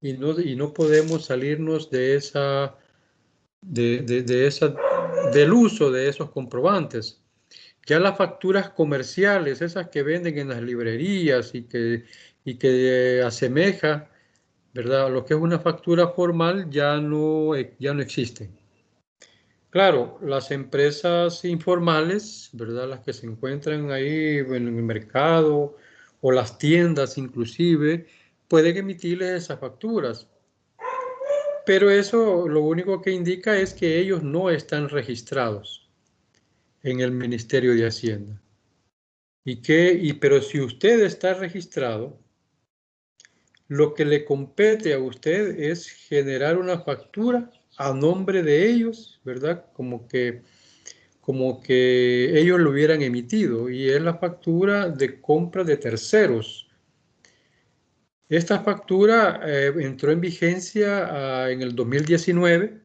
y no podemos salirnos de esa, del uso de esos comprobantes. Ya las facturas comerciales, esas que venden en las librerías y que asemeja, ¿verdad?, lo que es una factura formal, ya no existen. Claro, las empresas informales, ¿verdad?, las que se encuentran ahí en el mercado o las tiendas inclusive, pueden emitirles esas facturas. Pero eso lo único que indica es que ellos no están registrados en el Ministerio de Hacienda. Pero si usted está registrado, lo que le compete a usted es generar una factura a nombre de ellos, ¿verdad? Como que ellos lo hubieran emitido, y es la factura de compra de terceros. Esta factura entró en vigencia en el 2019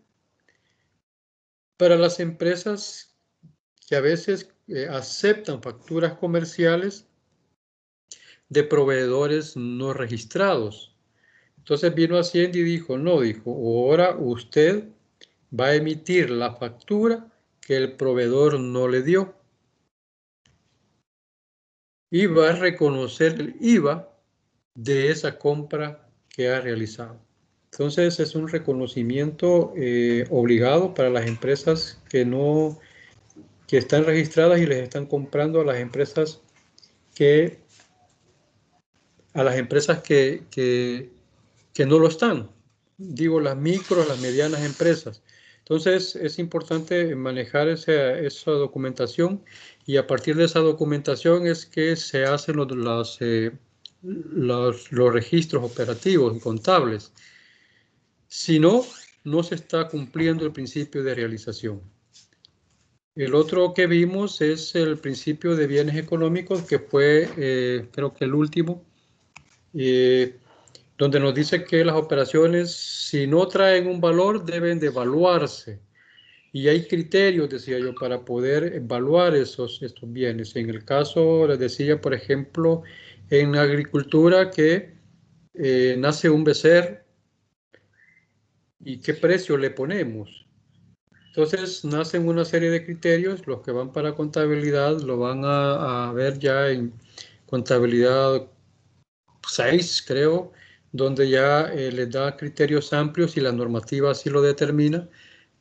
para las empresas que a veces aceptan facturas comerciales de proveedores no registrados. Entonces vino Hacienda y dijo, no, dijo, ahora usted va a emitir la factura que el proveedor no le dio y va a reconocer el IVA de esa compra que ha realizado. Entonces es un reconocimiento obligado para las empresas que están registradas y les están comprando a las empresas que no lo están. Digo, las micro, las medianas empresas. Entonces es importante manejar esa documentación, y a partir de esa documentación es que se hacen los registros operativos y contables. Si no, no se está cumpliendo el principio de realización. El otro que vimos es el principio de bienes económicos, que fue, creo que el último, donde nos dice que las operaciones, si no traen un valor, deben de evaluarse. Y hay criterios, decía yo, para poder evaluar estos bienes. En el caso, les decía, por ejemplo, en agricultura, que nace un becerro, ¿y qué precio le ponemos? Entonces, nacen una serie de criterios. Los que van para contabilidad lo van a ver ya en contabilidad 6, creo, donde ya les da criterios amplios, y la normativa así lo determina,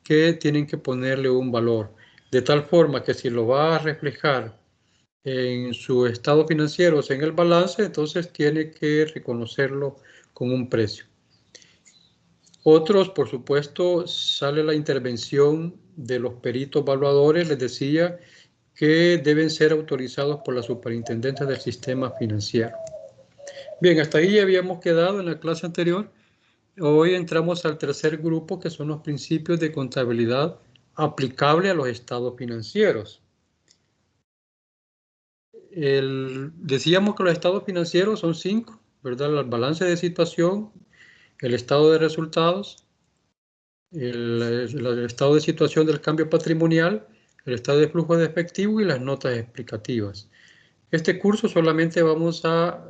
que tienen que ponerle un valor, de tal forma que si lo va a reflejar en su estado financiero, o sea, en el balance, entonces tiene que reconocerlo con un precio. Otros, por supuesto, sale la intervención de los peritos evaluadores. Les decía que deben ser autorizados por la superintendencia del sistema financiero. Bien, hasta ahí habíamos quedado en la clase anterior. Hoy entramos al tercer grupo, que son los principios de contabilidad aplicable a los estados financieros. Decíamos que los estados financieros son 5, ¿verdad? El balance de situación, el estado de resultados, el estado de situación del cambio patrimonial, el estado de flujo de efectivo y las notas explicativas. Este curso solamente vamos a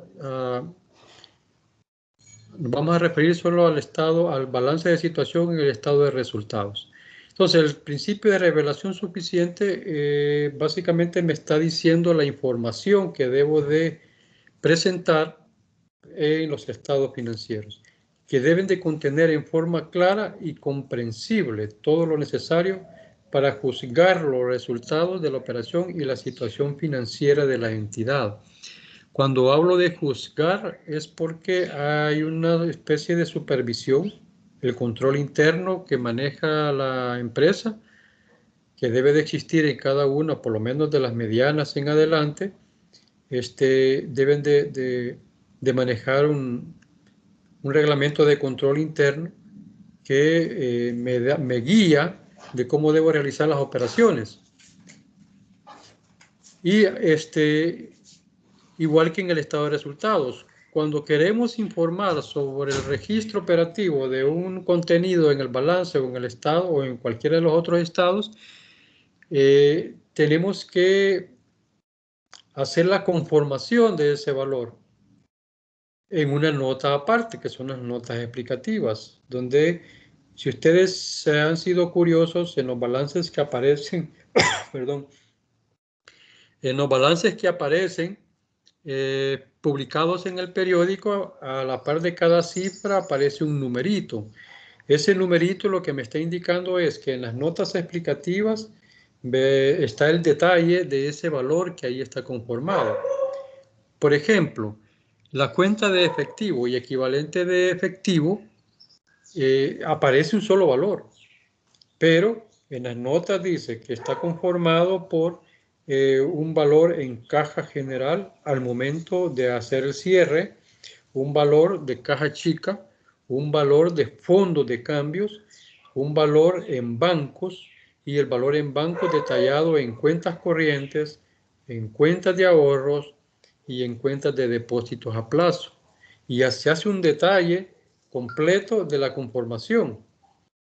referir solo al balance de situación y el estado de resultados. Entonces, el principio de revelación suficiente básicamente me está diciendo la información que debo de presentar en los estados financieros, que deben de contener en forma clara y comprensible todo lo necesario para juzgar los resultados de la operación y la situación financiera de la entidad. Cuando hablo de juzgar es porque hay una especie de supervisión, el control interno que maneja la empresa, que debe de existir en cada una, por lo menos de las medianas en adelante. Deben de manejar un reglamento de control interno que me guía de cómo debo realizar las operaciones. Y igual que en el estado de resultados, cuando queremos informar sobre el registro operativo de un contenido en el balance o en el estado o en cualquiera de los otros estados, tenemos que hacer la conformación de ese valor. en una nota aparte, que son las notas explicativas, donde si ustedes han sido curiosos en los balances que aparecen, perdón, en los balances que aparecen publicados en el periódico, a la par de cada cifra aparece un numerito. Ese numerito lo que me está indicando es que en las notas explicativas está el detalle de ese valor que ahí está conformado. Por ejemplo, la cuenta de efectivo y equivalente de efectivo aparece un solo valor, pero en las notas dice que está conformado por un valor en caja general al momento de hacer el cierre, un valor de caja chica, un valor de fondo de cambios, un valor en bancos y el valor en bancos detallado en cuentas corrientes, en cuentas de ahorros y en cuentas de depósitos a plazo. Y ya se hace un detalle completo de la conformación.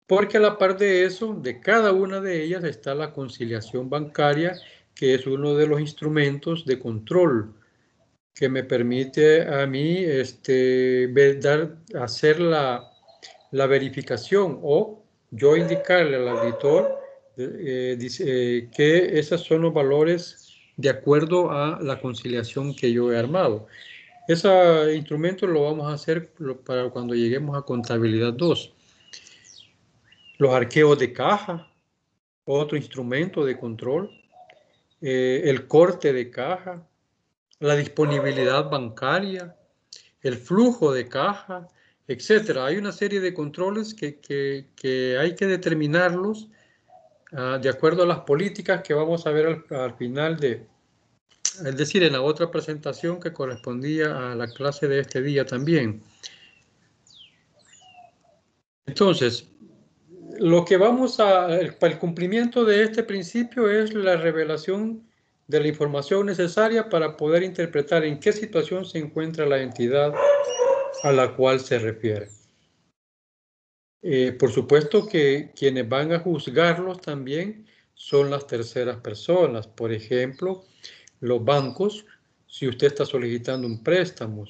Porque a la par de eso, de cada una de ellas está la conciliación bancaria, que es uno de los instrumentos de control que me permite a mí hacer la verificación o yo indicarle al auditor que esos son los valores de acuerdo a la conciliación que yo he armado. Ese instrumento lo vamos a hacer para cuando lleguemos a contabilidad 2. Los arqueos de caja, otro instrumento de control, el corte de caja, la disponibilidad bancaria, el flujo de caja, etcétera. Hay una serie de controles que hay que determinarlos de acuerdo a las políticas que vamos a ver al final es decir, en la otra presentación que correspondía a la clase de este día también. Entonces, lo que para el cumplimiento de este principio es la revelación de la información necesaria para poder interpretar en qué situación se encuentra la entidad a la cual se refiere. Por supuesto que quienes van a juzgarlos también son las terceras personas. Por ejemplo, los bancos, si usted está solicitando un préstamo.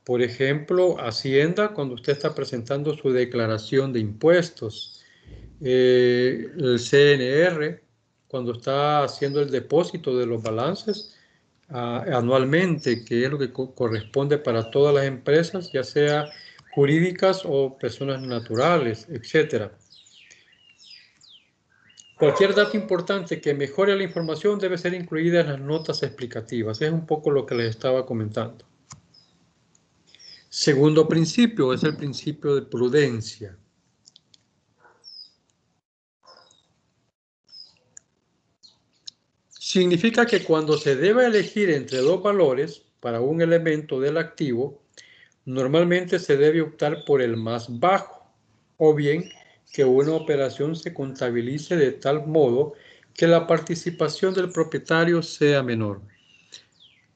Por ejemplo, Hacienda, cuando usted está presentando su declaración de impuestos. El CNR, cuando está haciendo el depósito de los balances anualmente, que es lo que corresponde para todas las empresas, ya sea jurídicas o personas naturales, etc. Cualquier dato importante que mejore la información debe ser incluida en las notas explicativas. Es un poco lo que les estaba comentando. Segundo principio es el principio de prudencia. Significa que cuando se debe elegir entre dos valores para un elemento del activo, normalmente se debe optar por el más bajo, o bien que una operación se contabilice de tal modo que la participación del propietario sea menor.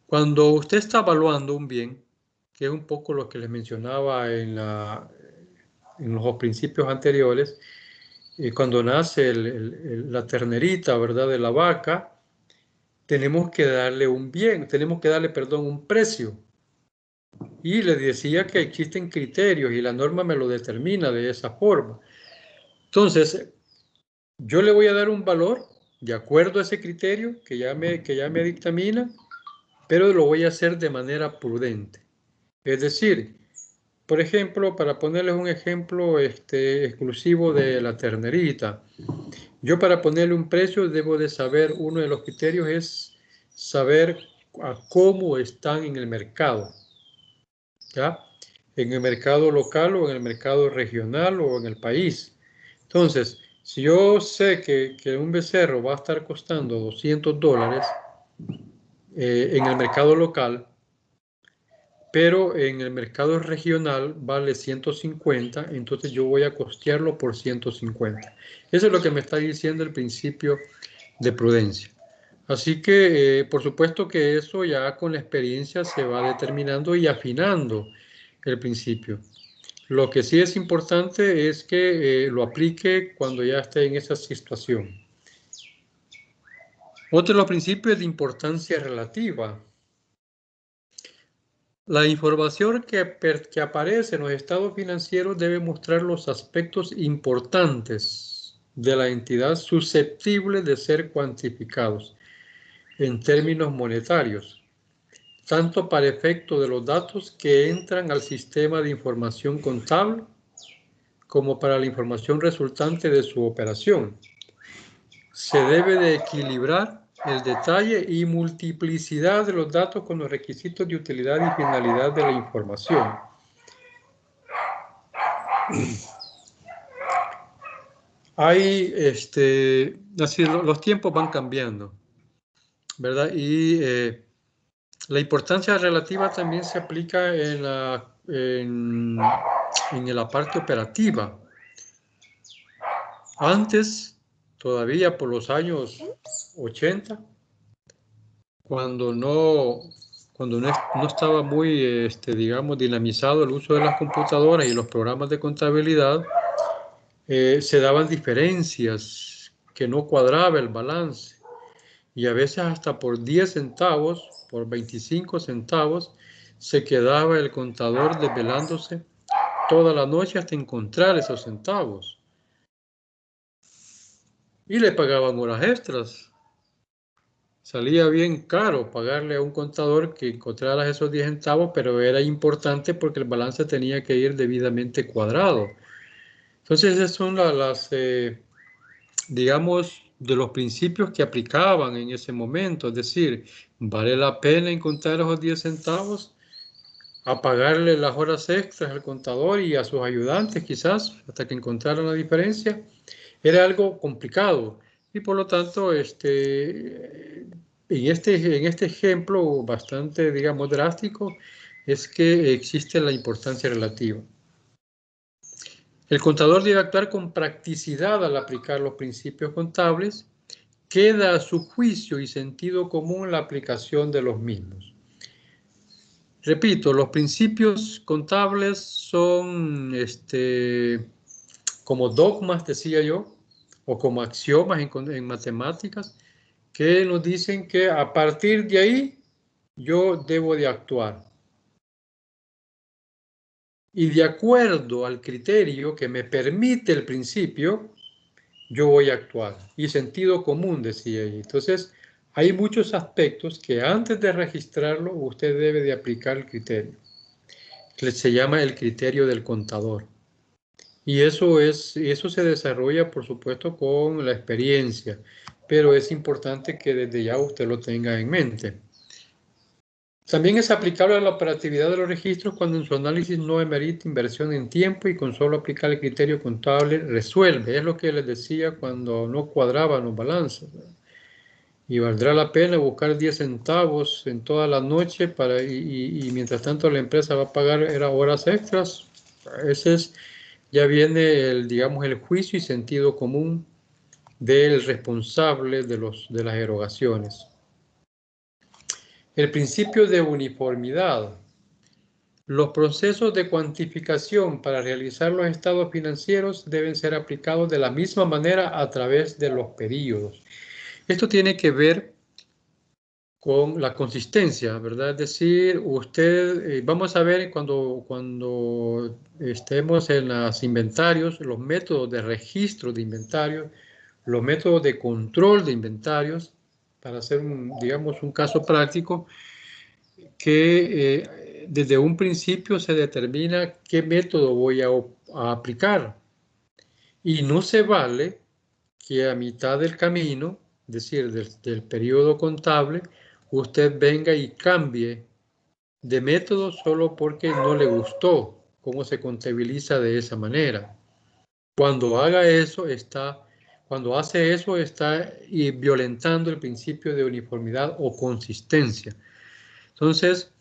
Cuando usted está evaluando un bien, que es un poco lo que les mencionaba en los principios anteriores, cuando nace la ternerita, ¿verdad?, de la vaca, tenemos que darle un precio. Y les decía que existen criterios y la norma me lo determina de esa forma. Entonces, yo le voy a dar un valor de acuerdo a ese criterio que ya me dictamina, pero lo voy a hacer de manera prudente. Es decir, por ejemplo, para ponerles un ejemplo exclusivo de la ternerita, yo para ponerle un precio debo de saber, uno de los criterios es saber a cómo están en el mercado, ¿ya? En el mercado local o en el mercado regional o en el país. Entonces, si yo sé que un becerro va a estar costando $200 en el mercado local, pero en el mercado regional vale 150, entonces yo voy a costearlo por 150. Eso es lo que me está diciendo el principio de prudencia. Así que, por supuesto que eso ya con la experiencia se va determinando y afinando el principio. Lo que sí es importante es que lo aplique cuando ya esté en esa situación. Otro de los principios de importancia relativa. La información que aparece en los estados financieros debe mostrar los aspectos importantes de la entidad susceptibles de ser cuantificados en términos monetarios, tanto para efecto de los datos que entran al sistema de información contable como para la información resultante de su operación. Se debe de equilibrar el detalle y multiplicidad de los datos con los requisitos de utilidad y finalidad de la información. Hay, así los tiempos van cambiando, ¿verdad? Y la importancia relativa también se aplica en la parte operativa. Antes, todavía por los años 80, cuando no estaba muy, digamos, dinamizado el uso de las computadoras y los programas de contabilidad, se daban diferencias que no cuadraba el balance. Y a veces hasta por 10 centavos, por 25 centavos, se quedaba el contador desvelándose toda la noche hasta encontrar esos centavos. Y le pagaban horas extras. Salía bien caro pagarle a un contador que encontrara esos 10 centavos, pero era importante porque el balance tenía que ir debidamente cuadrado. Entonces, esas son digamos, de los principios que aplicaban en ese momento. Es decir, ¿vale la pena encontrar esos 10 centavos? A pagarle las horas extras al contador y a sus ayudantes quizás hasta que encontraran la diferencia. Era algo complicado y por lo tanto en este ejemplo bastante, digamos, drástico es que existe la importancia relativa. El contador debe actuar con practicidad al aplicar los principios contables. Queda a su juicio y sentido común la aplicación de los mismos. Repito, los principios contables son como dogmas, decía yo, o como axiomas en matemáticas, que nos dicen que a partir de ahí yo debo de actuar. Y de acuerdo al criterio que me permite el principio, yo voy a actuar. Y sentido común, decía ella. Entonces, hay muchos aspectos que antes de registrarlo, usted debe de aplicar el criterio. Que se llama el criterio del contador. Y eso se desarrolla, por supuesto, con la experiencia, pero es importante que desde ya usted lo tenga en mente. También es aplicable a la operatividad de los registros cuando en su análisis no emerita inversión en tiempo y con solo aplicar el criterio contable resuelve. Es lo que les decía cuando no cuadraban los balances. Y valdrá la pena buscar 10 centavos en toda la noche y mientras tanto la empresa va a pagar horas extras. Ese es, ya viene digamos, el juicio y sentido común del responsable de las erogaciones. El principio de uniformidad. Los procesos de cuantificación para realizar los estados financieros deben ser aplicados de la misma manera a través de los periodos. Esto tiene que ver con la consistencia, ¿verdad? Es decir, usted, vamos a ver cuando estemos en los inventarios, los métodos de registro de inventarios, los métodos de control de inventarios, para hacer, digamos, un caso práctico, que desde un principio se determina qué método voy a aplicar. Y no se vale que a mitad del camino, es decir, del periodo contable, usted venga y cambie de método solo porque no le gustó cómo se contabiliza de esa manera. Cuando hace eso está violentando el principio de uniformidad o consistencia. Entonces,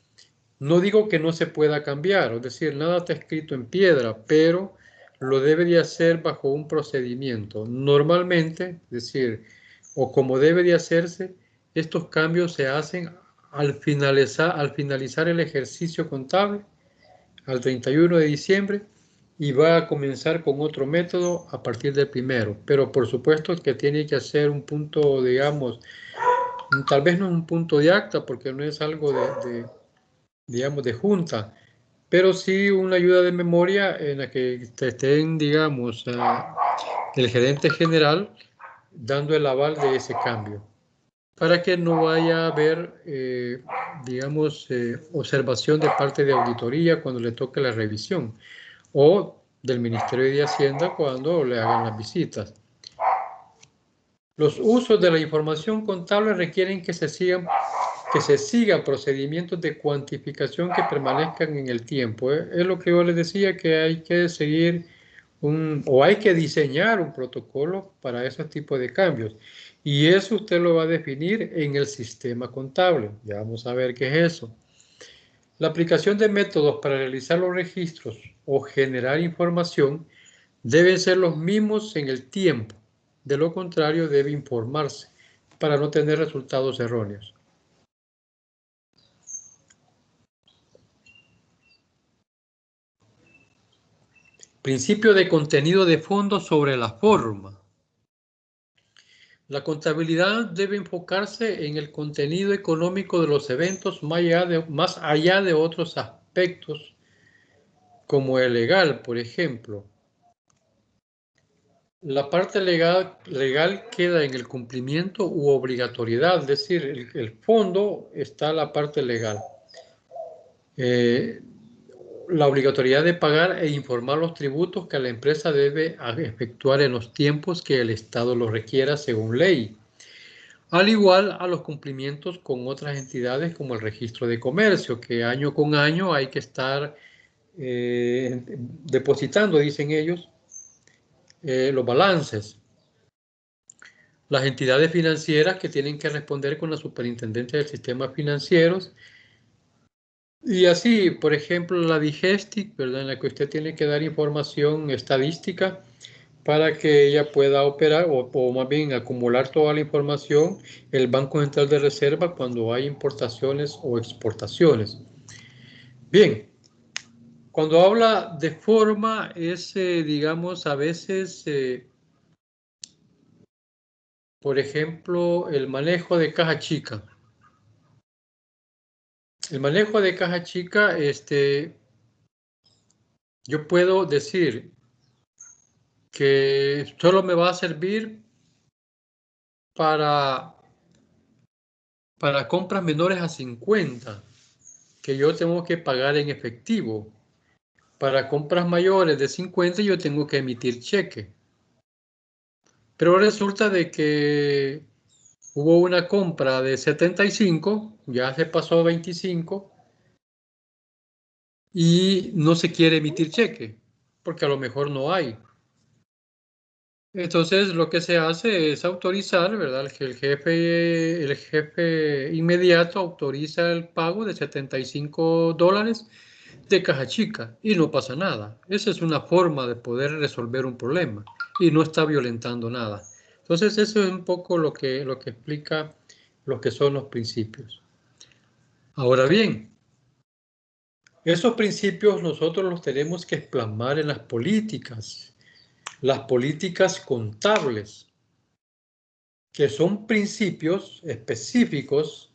no digo que no se pueda cambiar, es decir, nada está escrito en piedra, pero lo debe de hacer bajo un procedimiento. Normalmente, es decir, o como debe de hacerse, estos cambios se hacen al finalizar el ejercicio contable, al 31 de diciembre, y va a comenzar con otro método a partir del primero. Pero por supuesto que tiene que hacer un punto, digamos, tal vez no es un punto de acta, porque no es algo digamos, de junta, pero sí una ayuda de memoria en la que estén, digamos, el gerente general dando el aval de ese cambio, para que no vaya a haber, digamos, observación de parte de auditoría cuando le toque la revisión, o del Ministerio de Hacienda cuando le hagan las visitas. Los usos de la información contable requieren que se sigan procedimientos de cuantificación que permanezcan en el tiempo. Es lo que yo les decía, que hay que seguir o hay que diseñar un protocolo para ese tipo de cambios. Y eso usted lo va a definir en el sistema contable. Ya vamos a ver qué es eso. La aplicación de métodos para realizar los registros o generar información deben ser los mismos en el tiempo. De lo contrario, debe informarse para no tener resultados erróneos. Principio de contenido de fondo sobre la forma. La contabilidad debe enfocarse en el contenido económico de los eventos más allá de otros aspectos, como el legal, por ejemplo. La parte legal queda en el cumplimiento u obligatoriedad, es decir, el fondo está la parte legal. La obligatoriedad de pagar e informar los tributos que la empresa debe efectuar en los tiempos que el Estado lo requiera según ley. Al igual a los cumplimientos con otras entidades como el registro de comercio, que año con año hay que estar depositando, dicen ellos, los balances. Las entidades financieras que tienen que responder con la superintendencia de sistemas financieros. Y así, por ejemplo, la Digestic, ¿verdad? En la que usted tiene que dar información estadística para que ella pueda operar o más bien acumular toda la información el Banco Central de Reserva cuando hay importaciones o exportaciones. Bien, cuando habla de forma es, digamos, a veces, por ejemplo, el manejo de caja chica. El manejo de caja chica, yo puedo decir que solo me va a servir para compras menores a 50, que yo tengo que pagar en efectivo. Para compras mayores de 50 yo tengo que emitir cheque. Pero resulta de que hubo una compra de 75, ya se pasó a 25 y no se quiere emitir cheque, porque a lo mejor no hay. Entonces lo que se hace es autorizar, ¿verdad? El jefe inmediato autoriza el pago de $75 de caja chica y no pasa nada. Esa es una forma de poder resolver un problema y no está violentando nada. Entonces eso es un poco lo que explica lo que son los principios. Ahora bien, esos principios nosotros los tenemos que plasmar en las políticas contables, que son principios específicos,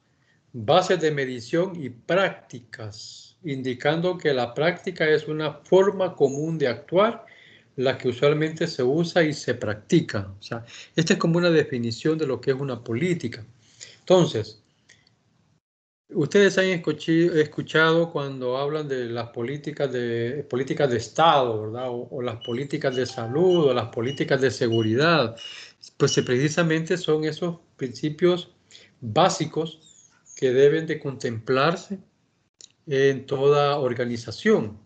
bases de medición y prácticas, indicando que la práctica es una forma común de actuar, la que usualmente se usa y se practica. O sea, esta es como una definición de lo que es una política. Entonces, ustedes han escuchado cuando hablan de las políticas de Estado, ¿verdad? O las políticas de salud o las políticas de seguridad. Pues precisamente son esos principios básicos que deben de contemplarse en toda organización.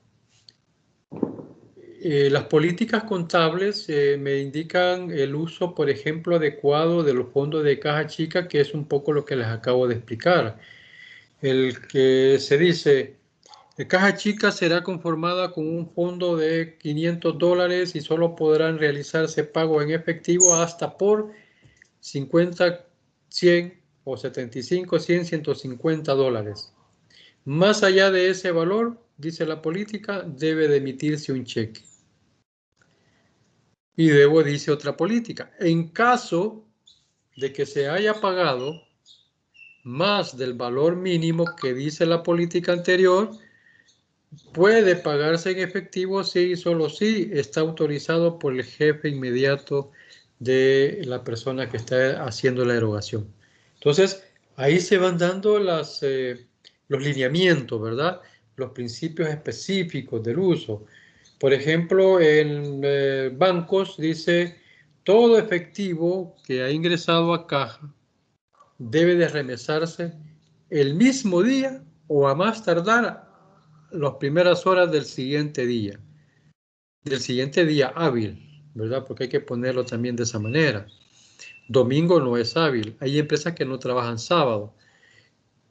Las políticas contables me indican el uso, por ejemplo, adecuado de los fondos de caja chica, que es un poco lo que les acabo de explicar. El que se dice, la caja chica será conformada con un fondo de $500 y solo podrán realizarse pagos en efectivo hasta por 50, 100 o 75, 100, $150. Más allá de ese valor, dice la política, debe de emitirse un cheque. Y luego dice otra política, en caso de que se haya pagado más del valor mínimo que dice la política anterior, puede pagarse en efectivo si y solo si está autorizado por el jefe inmediato de la persona que está haciendo la erogación. Entonces, ahí se van dando los lineamientos, ¿verdad? Los principios específicos del uso. Por ejemplo, en bancos dice, todo efectivo que ha ingresado a caja debe de remesarse el mismo día o a más tardar las primeras horas del siguiente día hábil, ¿verdad? Porque hay que ponerlo también de esa manera. Domingo no es hábil. Hay empresas que no trabajan sábado.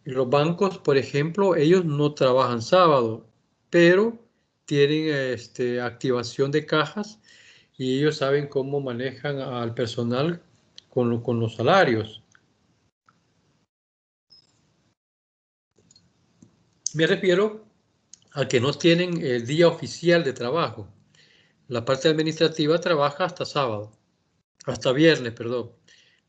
Y los bancos, por ejemplo, ellos no trabajan sábado, pero tienen activación de cajas y ellos saben cómo manejan al personal con los salarios. Me refiero a que no tienen el día oficial de trabajo. La parte administrativa trabaja hasta sábado, hasta viernes, perdón.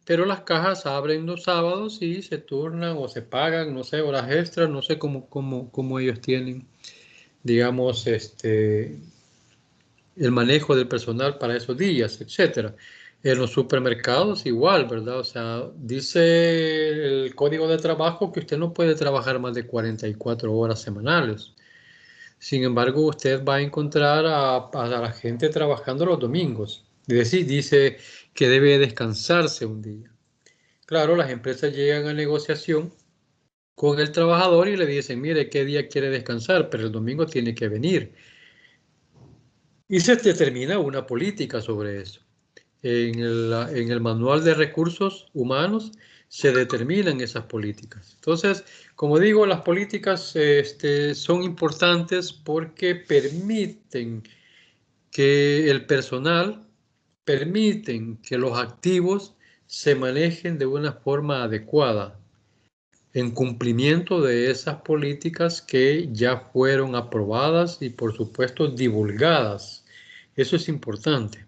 Pero las cajas abren los sábados y se turnan o se pagan, no sé, horas extras, no sé cómo ellos tienen, digamos, el manejo del personal para esos días, etcétera. En los supermercados igual, ¿verdad? O sea, dice el código de trabajo que usted no puede trabajar más de 44 horas semanales. Sin embargo, usted va a encontrar a la gente trabajando los domingos. Es decir, dice que debe descansarse un día. Claro, las empresas llegan a negociación con el trabajador y le dicen, mire, ¿qué día quiere descansar? Pero el domingo tiene que venir. Y se determina una política sobre eso. En el manual de recursos humanos se determinan esas políticas. Entonces, como digo, las políticas son importantes porque permiten que el personal, permiten que los activos se manejen de una forma adecuada en cumplimiento de esas políticas que ya fueron aprobadas y, por supuesto, divulgadas. Eso es importante.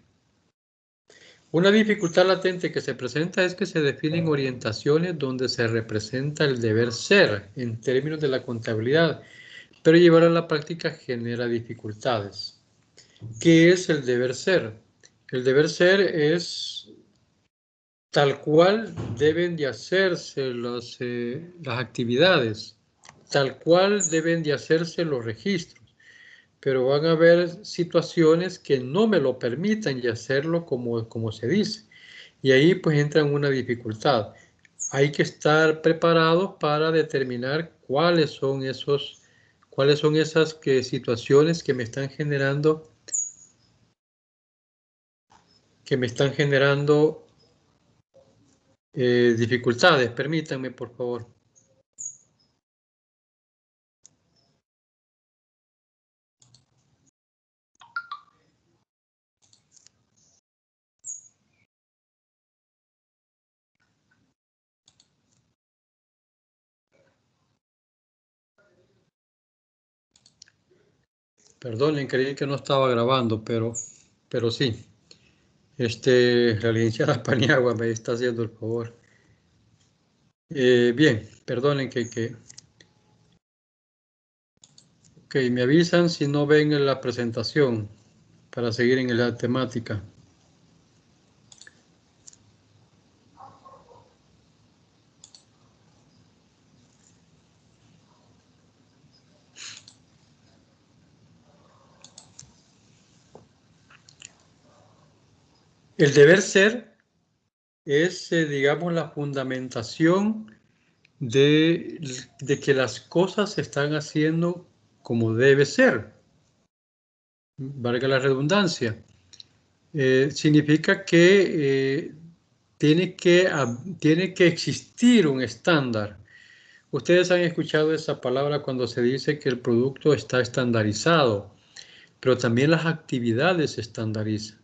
Una dificultad latente que se presenta es que se definen orientaciones donde se representa el deber ser en términos de la contabilidad, pero llevar a la práctica genera dificultades. ¿Qué es el deber ser? El deber ser es tal cual deben de hacerse las actividades, tal cual deben de hacerse los registros, pero van a haber situaciones que no me lo permitan y hacerlo como se dice. Y ahí pues entra en una dificultad. Hay que estar preparados para determinar cuáles son esas situaciones que me están generando dificultades. Permítanme, por favor. Perdonen, creí que no estaba grabando, pero sí. La licenciada Paniagua me está haciendo el favor. Bien, perdonen ok, me avisan si no ven la presentación para seguir en la temática. El deber ser es, digamos, la fundamentación de que las cosas se están haciendo como debe ser, valga la redundancia. Significa que tiene que existir un estándar. Ustedes han escuchado esa palabra cuando se dice que el producto está estandarizado, pero también las actividades se estandarizan.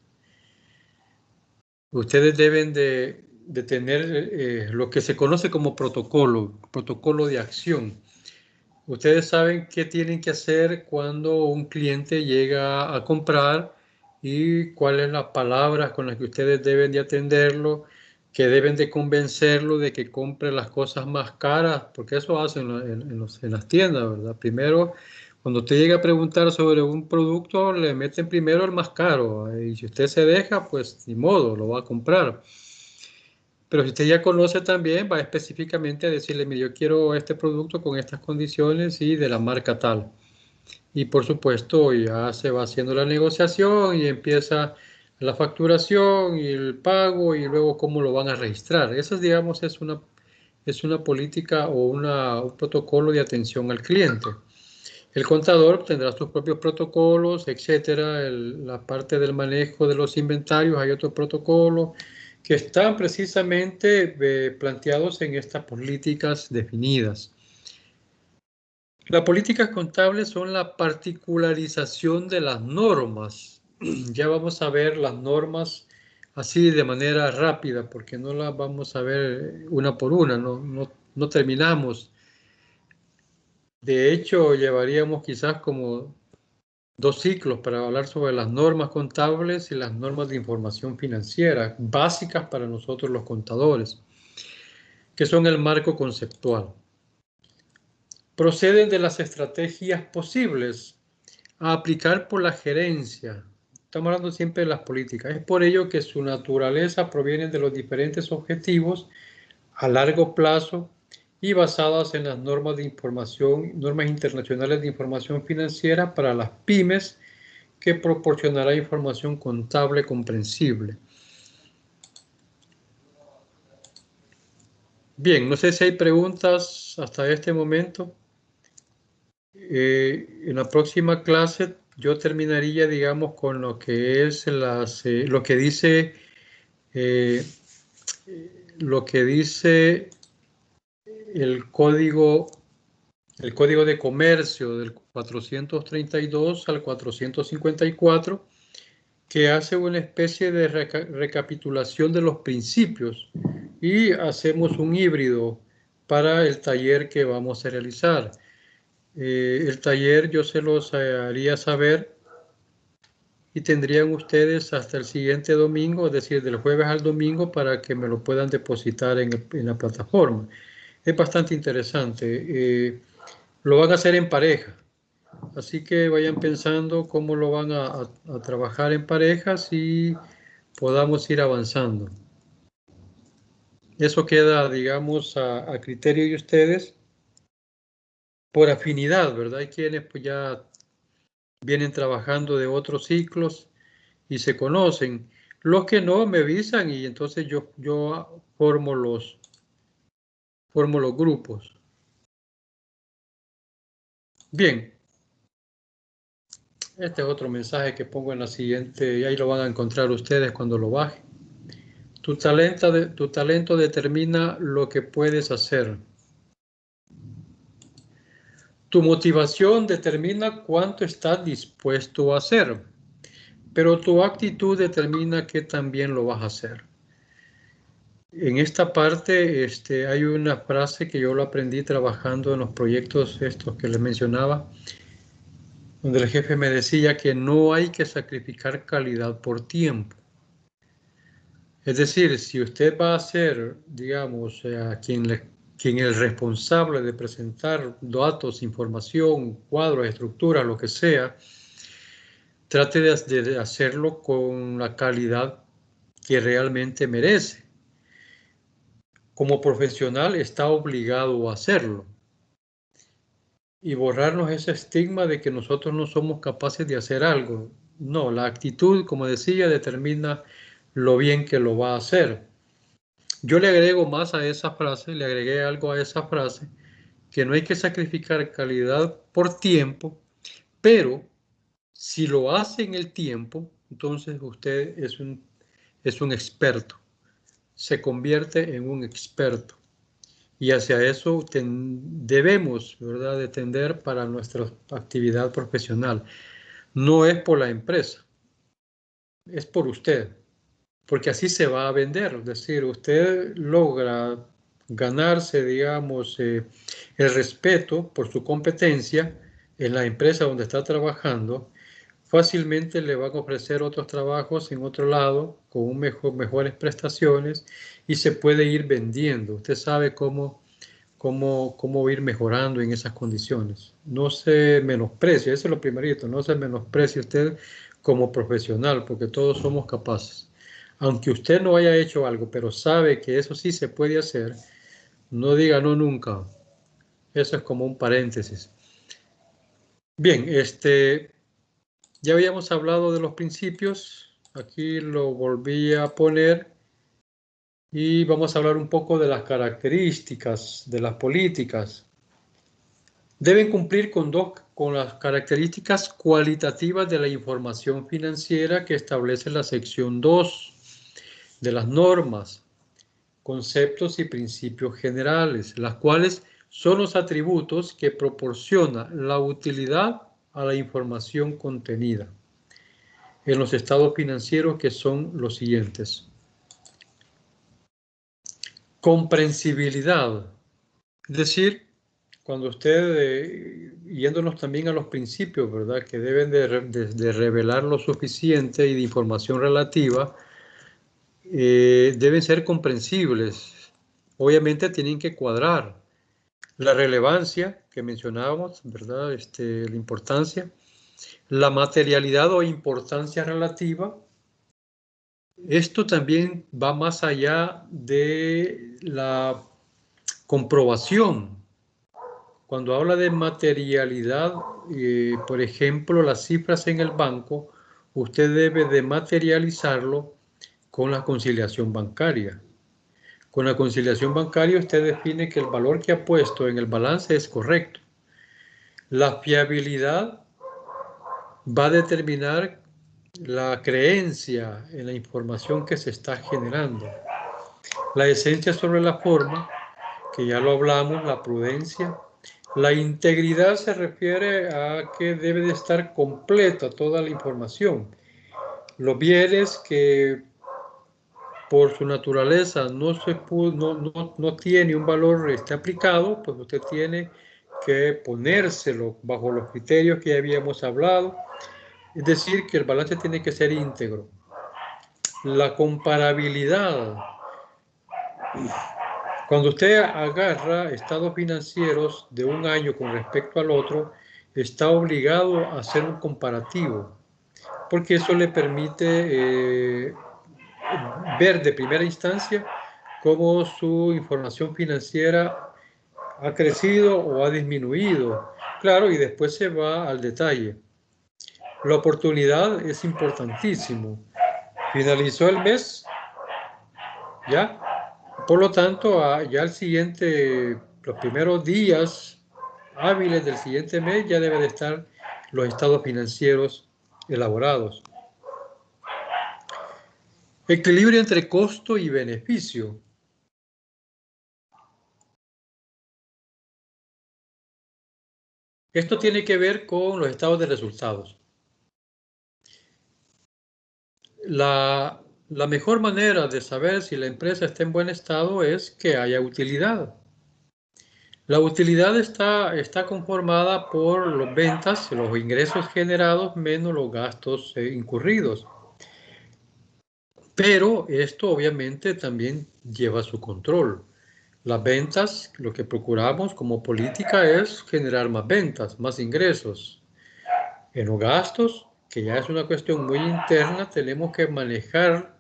Ustedes deben de tener lo que se conoce como protocolo de acción. Ustedes saben qué tienen que hacer cuando un cliente llega a comprar y cuáles son las palabras con las que ustedes deben de atenderlo, que deben de convencerlo de que compre las cosas más caras, porque eso hacen en las tiendas, ¿verdad? Primero, cuando usted llega a preguntar sobre un producto, le meten primero el más caro, y si usted se deja, pues ni modo, lo va a comprar. Pero si usted ya conoce también, va específicamente a decirle, mire, yo quiero este producto con estas condiciones y de la marca tal. Y por supuesto ya se va haciendo la negociación y empieza la facturación y el pago y luego cómo lo van a registrar. Esa, digamos, es una política o un protocolo de atención al cliente. El contador tendrá sus propios protocolos, etcétera. La parte del manejo de los inventarios, hay otros protocolos que están precisamente planteados en estas políticas definidas. Las políticas contables son la particularización de las normas. Ya vamos a ver las normas así de manera rápida, porque no las vamos a ver una por una, no terminamos. De hecho, llevaríamos quizás como 2 ciclos para hablar sobre las normas contables y las normas de información financiera, básicas para nosotros los contadores, que son el marco conceptual. Proceden de las estrategias posibles a aplicar por la gerencia. Estamos hablando siempre de las políticas. Es por ello que su naturaleza proviene de los diferentes objetivos a largo plazo y basadas en las normas de información, normas internacionales de información financiera para las pymes, que proporcionará información contable comprensible. Bien, no sé si hay preguntas hasta este momento. En la próxima clase yo terminaría, digamos, con lo que es lo que dice eh, el código de comercio del 432 al 454, que hace una especie de recapitulación de los principios, y hacemos un híbrido para el taller que vamos a realizar. El taller yo se los haría saber y tendrían ustedes hasta el siguiente domingo, es decir, del jueves al domingo, para que me lo puedan depositar en la plataforma. Es bastante interesante. Lo van a hacer en pareja, así que vayan pensando cómo lo van a trabajar en parejas y podamos ir avanzando. Eso queda, digamos, a criterio de ustedes por afinidad, ¿verdad? Hay quienes pues ya vienen trabajando de otros ciclos y se conocen. Los que no me avisan y entonces yo formo los grupos. Bien, este es otro mensaje que pongo en la siguiente, y ahí lo van a encontrar ustedes cuando lo bajen. Tu talento determina lo que puedes hacer. Tu motivación determina cuánto estás dispuesto a hacer, pero tu actitud determina qué también lo vas a hacer. En esta parte hay una frase que yo lo aprendí trabajando en los proyectos estos que les mencionaba, donde el jefe me decía que no hay que sacrificar calidad por tiempo. Es decir, si usted va a ser, digamos, quien es el responsable de presentar datos, información, cuadros, estructuras, lo que sea, trate de hacerlo con la calidad que realmente merece. Como profesional está obligado a hacerlo y borrarnos ese estigma de que nosotros no somos capaces de hacer algo. No, la actitud, como decía, determina lo bien que lo va a hacer. Yo le agrego más a esa frase, le agregué algo a esa frase, que no hay que sacrificar calidad por tiempo, pero si lo hace en el tiempo, entonces usted es un experto, se convierte en un experto. Y hacia eso debemos, ¿verdad?, de tender para nuestra actividad profesional. No es por la empresa, es por usted, porque así se va a vender. Es decir, usted logra ganarse, digamos, el respeto por su competencia en la empresa donde está trabajando, fácilmente le van a ofrecer otros trabajos en otro lado con mejores prestaciones y se puede ir vendiendo. Usted sabe cómo ir mejorando en esas condiciones. No se menosprecie, eso es lo primerito, no se menosprecie usted como profesional, porque todos somos capaces. Aunque usted no haya hecho algo, pero sabe que eso sí se puede hacer, no diga no nunca. Eso es como un paréntesis. Bien, ya habíamos hablado de los principios, aquí lo volví a poner y vamos a hablar un poco de las características de las políticas. Deben cumplir con las características cualitativas de la información financiera que establece la sección 2 de las normas, conceptos y principios generales, las cuales son los atributos que proporciona la utilidad a la información contenida en los estados financieros, que son los siguientes. Comprensibilidad, es decir, cuando usted, yéndonos también a los principios, ¿verdad?, que deben de revelar lo suficiente y de información relativa, deben ser comprensibles. Obviamente tienen que cuadrar. La relevancia que mencionábamos, ¿verdad?, la importancia, la materialidad o importancia relativa. Esto también va más allá de la comprobación. Cuando habla de materialidad, por ejemplo, las cifras en el banco, usted debe de materializarlo con la conciliación bancaria. Con la conciliación bancaria usted define que el valor que ha puesto en el balance es correcto. La fiabilidad va a determinar la creencia en la información que se está generando. La esencia sobre la forma, que ya lo hablamos, la prudencia. La integridad se refiere a que debe de estar completa toda la información. Los bienes que por su naturaleza no tiene un valor aplicado, pues usted tiene que ponérselo bajo los criterios que ya habíamos hablado. Es decir, que el balance tiene que ser íntegro. La comparabilidad. Cuando usted agarra estados financieros de un año con respecto al otro, está obligado a hacer un comparativo, porque eso le permite ver de primera instancia cómo su información financiera ha crecido o ha disminuido. Claro, y después se va al detalle. La oportunidad es importantísimo. Finalizó el mes, ¿ya? Por lo tanto, ya los primeros días hábiles del siguiente mes ya deben de estar los estados financieros elaborados. Equilibrio entre costo y beneficio. Esto tiene que ver con los estados de resultados. La mejor manera de saber si la empresa está en buen estado es que haya utilidad. La utilidad está conformada por las ventas, los ingresos generados menos los gastos incurridos. Pero esto obviamente también lleva su control. Las ventas, lo que procuramos como política es generar más ventas, más ingresos. En los gastos, que ya es una cuestión muy interna, tenemos que manejar,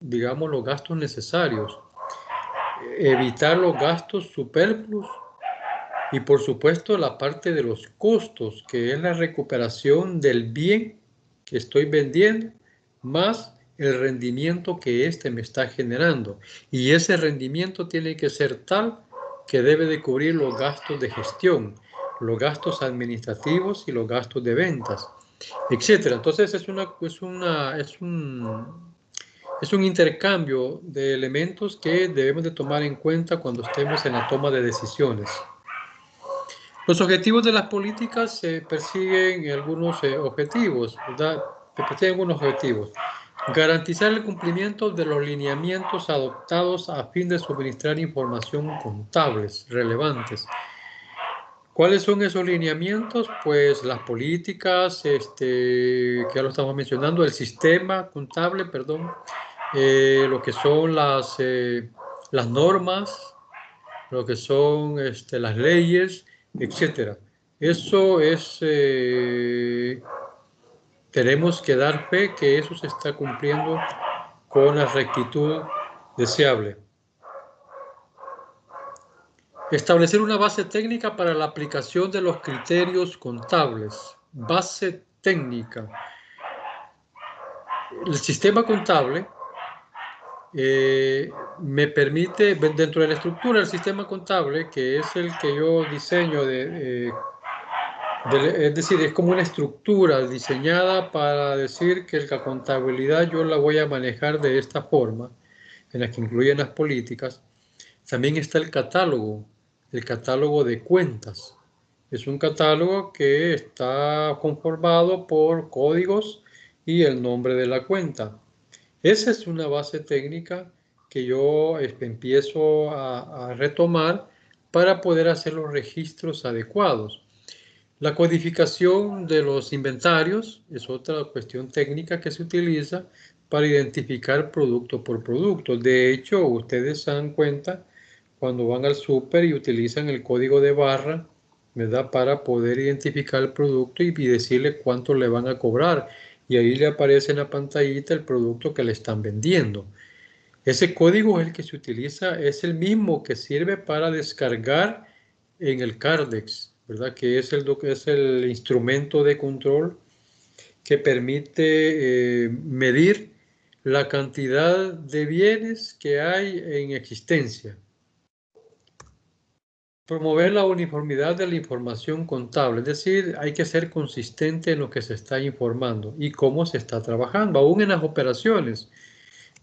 digamos, los gastos necesarios, evitar los gastos superfluos y, por supuesto, la parte de los costos, que es la recuperación del bien que estoy vendiendo, más el rendimiento que me está generando. Y ese rendimiento tiene que ser tal que debe de cubrir los gastos de gestión, los gastos administrativos y los gastos de ventas, etcétera. Entonces es un intercambio de elementos que debemos de tomar en cuenta cuando estemos en la toma de decisiones. Los objetivos de las políticas persiguen algunos objetivos, ¿verdad? Persiguen algunos objetivos. Garantizar el cumplimiento de los lineamientos adoptados a fin de suministrar información contables relevantes. ¿Cuáles son esos lineamientos? Pues las políticas, que ya lo estamos mencionando, el sistema contable, perdón, lo que son las normas, lo que son las leyes, etcétera. Eso es, tenemos que dar fe que eso se está cumpliendo con la rectitud deseable. Establecer una base técnica para la aplicación de los criterios contables. Base técnica. El sistema contable me permite, dentro de la estructura del sistema contable, que es el que yo diseño, es decir, es como una estructura diseñada para decir que la contabilidad yo la voy a manejar de esta forma, en la que incluyen las políticas. También está el catálogo de cuentas. Es un catálogo que está conformado por códigos y el nombre de la cuenta. Esa es una base técnica que yo empiezo a retomar para poder hacer los registros adecuados. La codificación de los inventarios es otra cuestión técnica que se utiliza para identificar producto por producto. De hecho, ustedes se dan cuenta cuando van al súper y utilizan el código de barra, ¿verdad? Para poder identificar el producto y decirle cuánto le van a cobrar. Y ahí le aparece en la pantallita el producto que le están vendiendo. Ese código es el que se utiliza, es el mismo que sirve para descargar en el Cardex, ¿verdad? Que es el instrumento de control que permite medir la cantidad de bienes que hay en existencia. Promover la uniformidad de la información contable, es decir, hay que ser consistente en lo que se está informando y cómo se está trabajando, aún en las operaciones.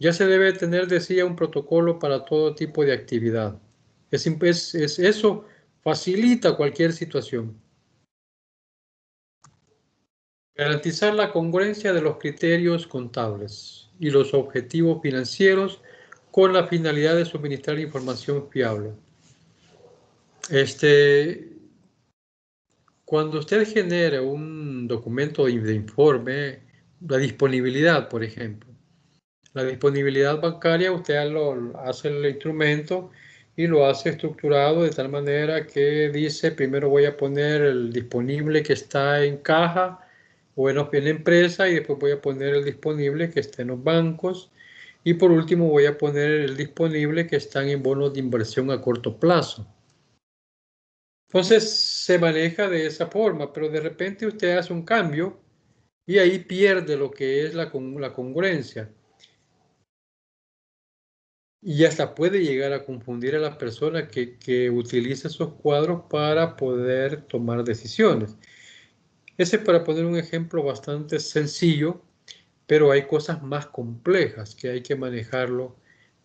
Ya se debe tener, decía, un protocolo para todo tipo de actividad. Eso facilita cualquier situación. Garantizar la congruencia de los criterios contables y los objetivos financieros con la finalidad de suministrar información fiable. Cuando usted genera un documento de informe, la disponibilidad, por ejemplo, la disponibilidad bancaria, usted lo hace el instrumento y lo hace estructurado de tal manera que dice, primero voy a poner el disponible que está en caja o en la empresa y después voy a poner el disponible que está en los bancos y por último voy a poner el disponible que están en bonos de inversión a corto plazo. Entonces se maneja de esa forma, pero de repente usted hace un cambio y ahí pierde lo que es la congruencia. Y hasta puede llegar a confundir a la persona que utiliza esos cuadros para poder tomar decisiones. Ese es para poner un ejemplo bastante sencillo, pero hay cosas más complejas que hay que manejarlo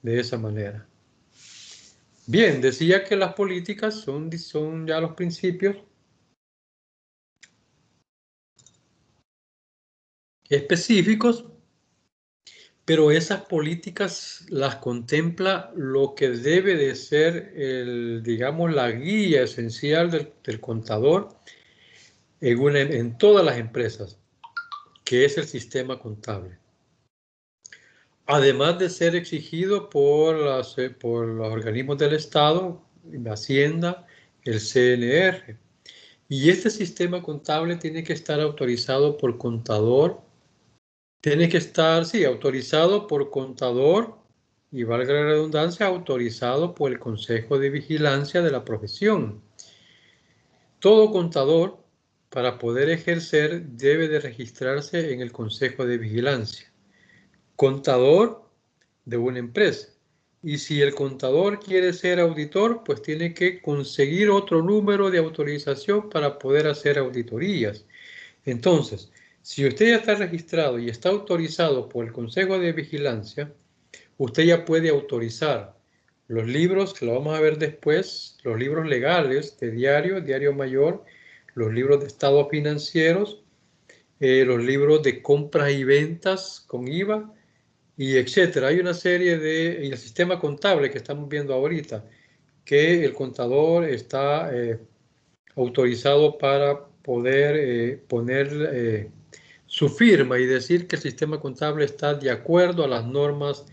de esa manera. Bien, decía que las políticas son ya los principios específicos, pero esas políticas las contempla lo que debe de ser, digamos, la guía esencial del contador en todas las empresas, que es el sistema contable. Además de ser exigido por los organismos del Estado, la Hacienda, el CNR. Y este sistema contable tiene que estar autorizado por contador, tiene que estar, sí, autorizado por contador y, valga la redundancia, autorizado por el Consejo de Vigilancia de la profesión. Todo contador, para poder ejercer, debe de registrarse en el Consejo de Vigilancia. Contador de una empresa. Y si el contador quiere ser auditor, pues tiene que conseguir otro número de autorización para poder hacer auditorías. Entonces, si usted ya está registrado y está autorizado por el Consejo de Vigilancia, usted ya puede autorizar los libros, que lo vamos a ver después, los libros legales de diario mayor, los libros de estados financieros, los libros de compras y ventas con IVA, y etcétera. Hay una serie y el sistema contable que estamos viendo ahorita, que el contador está autorizado para poder poner su firma y decir que el sistema contable está de acuerdo a las normas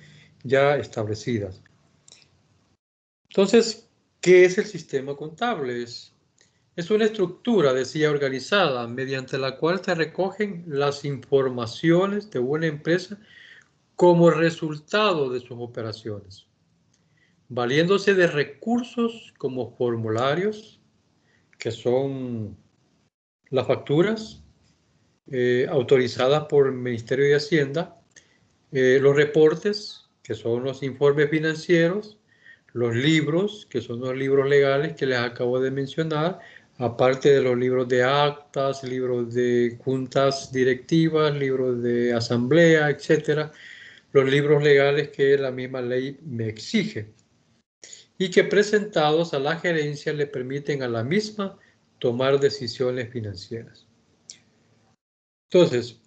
ya establecidas. Entonces, ¿qué es el sistema contable? Es una estructura, decía, organizada, mediante la cual se recogen las informaciones de una empresa como resultado de sus operaciones, valiéndose de recursos como formularios, que son las facturas autorizadas por el Ministerio de Hacienda, los reportes, que son los informes financieros, los libros, que son los libros legales que les acabo de mencionar, aparte de los libros de actas, libros de juntas directivas, libros de asamblea, etcétera, los libros legales que la misma ley me exige y que presentados a la gerencia le permiten a la misma tomar decisiones financieras. Entonces,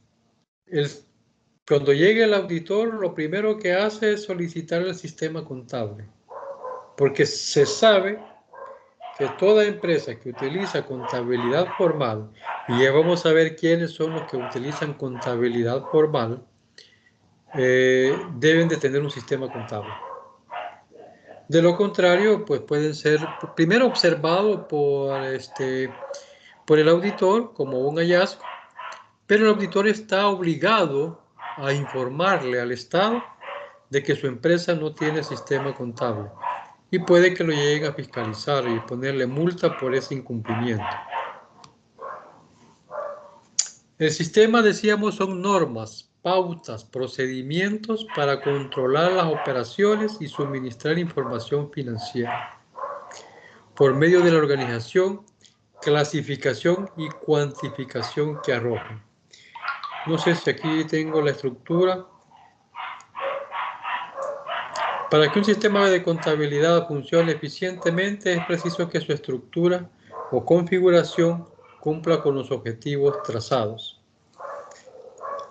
cuando llegue el auditor, lo primero que hace es solicitar el sistema contable, porque se sabe que toda empresa que utiliza contabilidad formal, y ya vamos a ver quiénes son los que utilizan contabilidad formal, deben de tener un sistema contable. De lo contrario, pues pueden ser primero observados por el auditor como un hallazgo, pero el auditor está obligado a informarle al Estado de que su empresa no tiene sistema contable y puede que lo lleguen a fiscalizar y ponerle multa por ese incumplimiento. El sistema, decíamos, son normas, pautas, procedimientos para controlar las operaciones y suministrar información financiera por medio de la organización, clasificación y cuantificación que arrojan. No sé si aquí tengo la estructura. Para que un sistema de contabilidad funcione eficientemente es preciso que su estructura o configuración cumpla con los objetivos trazados.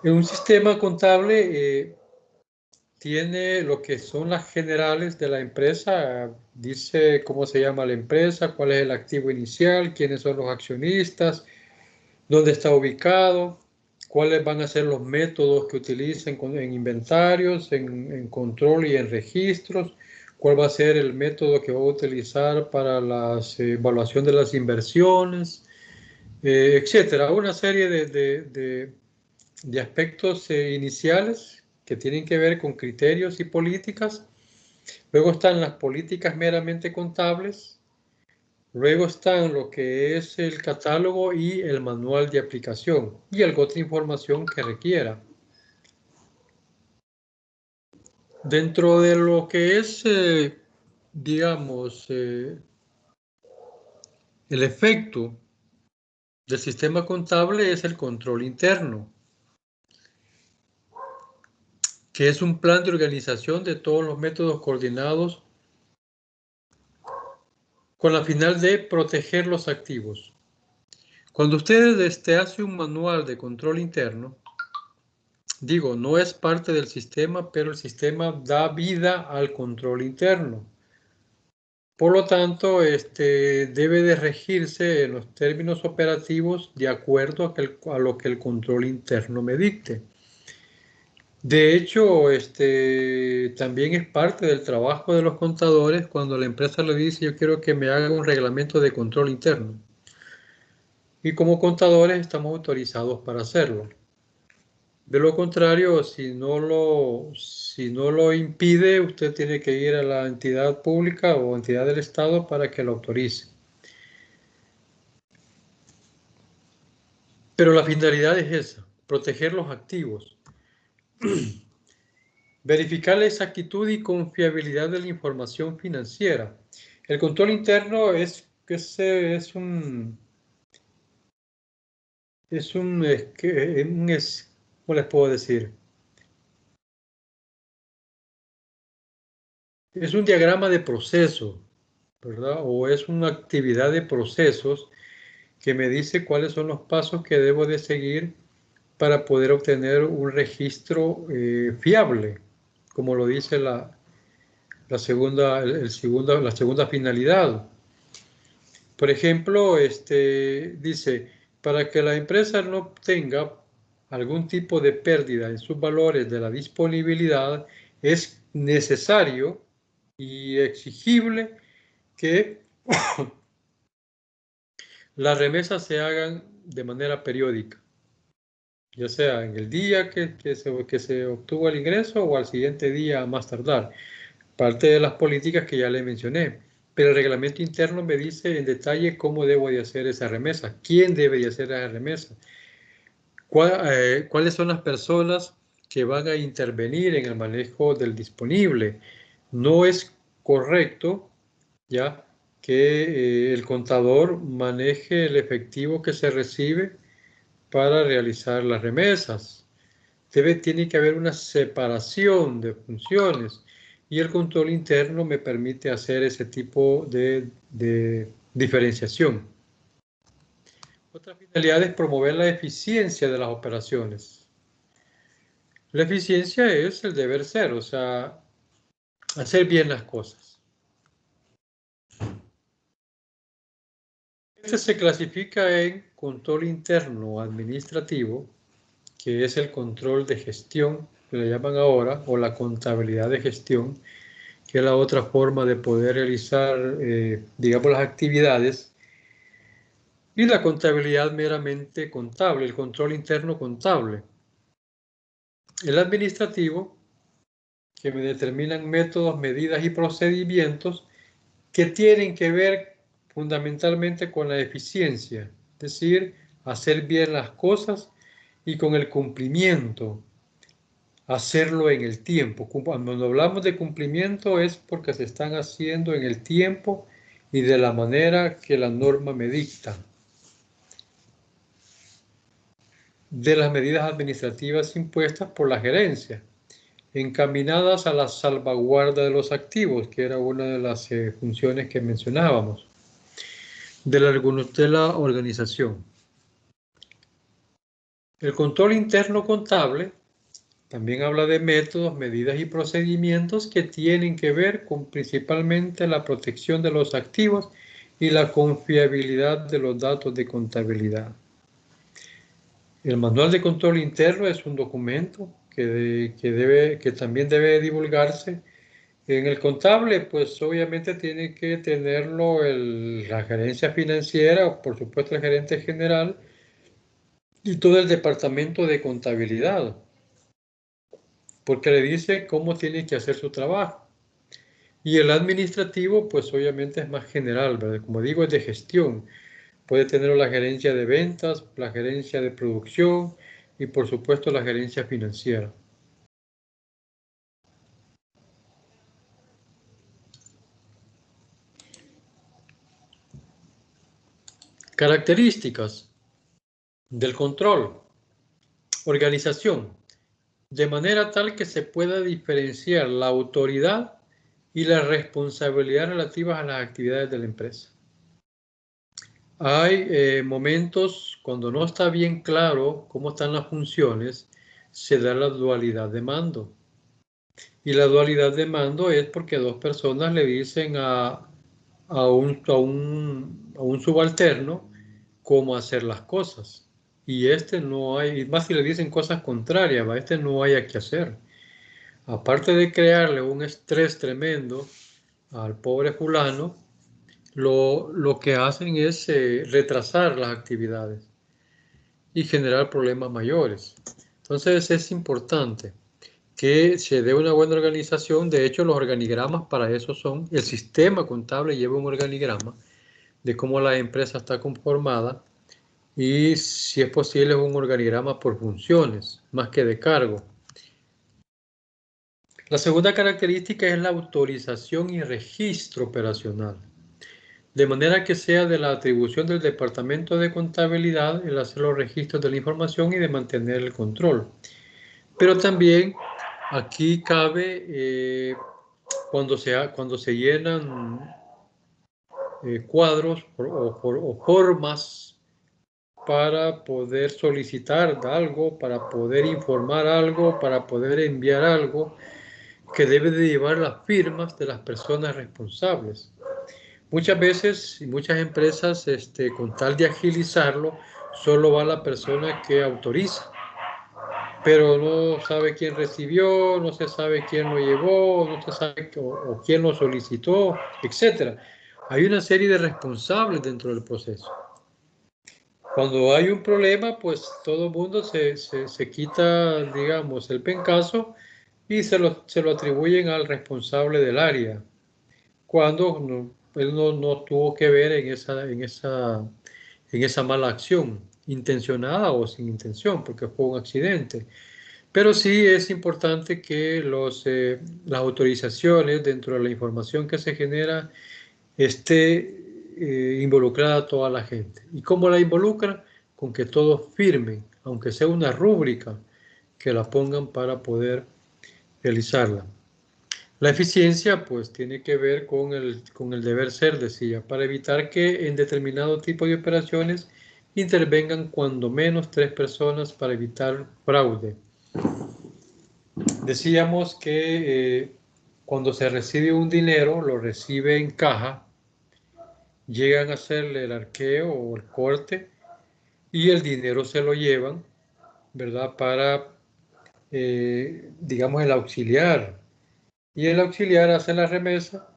En un sistema contable tiene lo que son las generales de la empresa, dice cómo se llama la empresa, cuál es el activo inicial, quiénes son los accionistas, dónde está ubicado, cuáles van a ser los métodos que utilicen en inventarios, en control y en registros, cuál va a ser el método que va a utilizar para la evaluación de las inversiones, etcétera. Una serie de aspectos iniciales que tienen que ver con criterios y políticas. Luego están las políticas meramente contables. Luego están lo que es el catálogo y el manual de aplicación y alguna otra información que requiera. Dentro de lo que es, digamos, el efecto del sistema contable es el control interno, que es un plan de organización de todos los métodos coordinados con la final de proteger los activos. Cuando ustedes hacen un manual de control interno, digo, no es parte del sistema, pero el sistema da vida al control interno. Por lo tanto, debe de regirse en los términos operativos de acuerdo a lo que el control interno me dicte. De hecho, también es parte del trabajo de los contadores cuando la empresa le dice yo quiero que me haga un reglamento de control interno. Y como contadores estamos autorizados para hacerlo. De lo contrario, si no lo impide, usted tiene que ir a la entidad pública o entidad del Estado para que lo autorice. Pero la finalidad es esa, proteger los activos. Verificar la exactitud y confiabilidad de la información financiera. El control interno ¿cómo les puedo decir? Es un diagrama de proceso, ¿verdad? O es una actividad de procesos que me dice cuáles son los pasos que debo de seguir para poder obtener un registro fiable, como lo dice la segunda finalidad. Por ejemplo, dice, para que la empresa no tenga algún tipo de pérdida en sus valores de la disponibilidad, es necesario y exigible que las remesas se hagan de manera periódica, ya sea en el día que se obtuvo el ingreso o al siguiente día a más tardar. Parte de las políticas que ya le mencioné. Pero el reglamento interno me dice en detalle cómo debo de hacer esa remesa, quién debe de hacer esa remesa, cuáles son las personas que van a intervenir en el manejo del disponible. No es correcto, ya, que el contador maneje el efectivo que se recibe para realizar las remesas. Tiene que haber una separación de funciones y el control interno me permite hacer ese tipo de diferenciación. Otra finalidad es promover la eficiencia de las operaciones. La eficiencia es el deber ser, o sea, hacer bien las cosas. Este se clasifica en control interno administrativo, que es el control de gestión, que le llaman ahora, o la contabilidad de gestión, que es la otra forma de poder realizar, digamos, las actividades, y la contabilidad meramente contable, el control interno contable. El administrativo, que me determinan métodos, medidas y procedimientos que tienen que ver fundamentalmente con la eficiencia, es decir, hacer bien las cosas y con el cumplimiento, hacerlo en el tiempo. Cuando hablamos de cumplimiento es porque se están haciendo en el tiempo y de la manera que la norma me dicta. De las medidas administrativas impuestas por la gerencia, encaminadas a la salvaguarda de los activos, que era una de las funciones que mencionábamos, de la organización. El control interno contable también habla de métodos, medidas y procedimientos que tienen que ver con principalmente la protección de los activos y la confiabilidad de los datos de contabilidad. El manual de control interno es un documento que también debe divulgarse. En el contable, pues obviamente tiene que tenerlo la gerencia financiera, por supuesto el gerente general y todo el departamento de contabilidad, porque le dice cómo tiene que hacer su trabajo. Y el administrativo, pues obviamente es más general, ¿verdad? Como digo, es de gestión. Puede tener la gerencia de ventas, la gerencia de producción y por supuesto la gerencia financiera. Características del control. Organización. De manera tal que se pueda diferenciar la autoridad y la responsabilidad relativas a las actividades de la empresa. Hay momentos cuando no está bien claro cómo están las funciones, se da la dualidad de mando. Y la dualidad de mando es porque dos personas le dicen a un subalterno cómo hacer las cosas. Y no hay, más si le dicen cosas contrarias, no hay que hacer. Aparte de crearle un estrés tremendo al pobre fulano, lo que hacen es retrasar las actividades y generar problemas mayores. Entonces es importante que se dé una buena organización. De hecho, los organigramas para eso son, el sistema contable lleva un organigrama de cómo la empresa está conformada y si es posible un organigrama por funciones, más que de cargo. La segunda característica es la autorización y registro operacional. De manera que sea de la atribución del Departamento de Contabilidad el hacer los registros de la información y de mantener el control. Pero también aquí cabe cuando se llenan cuadros o formas para poder solicitar algo, para poder informar algo, para poder enviar algo, que debe de llevar las firmas de las personas responsables. Muchas veces y muchas empresas, con tal de agilizarlo, solo va la persona que autoriza, pero no sabe quién recibió, no se sabe quién lo llevó, no se sabe o quién lo solicitó, etcétera. Hay una serie de responsables dentro del proceso. Cuando hay un problema, pues todo el mundo se quita, digamos, el pencazo y se lo atribuyen al responsable del área, cuando él no tuvo que ver en esa mala acción, intencionada o sin intención, porque fue un accidente. Pero sí es importante que las autorizaciones dentro de la información que se genera esté involucrada toda la gente. ¿Y cómo la involucra? Con que todos firmen, aunque sea una rúbrica, que la pongan para poder realizarla. La eficiencia, pues, tiene que ver con el deber ser, decía, para evitar que en determinado tipo de operaciones intervengan cuando menos 3 personas para evitar fraude. Decíamos que cuando se recibe un dinero, lo recibe en caja, llegan a hacerle el arqueo o el corte y el dinero se lo llevan, ¿verdad? Para, digamos, el auxiliar. Y el auxiliar hace la remesa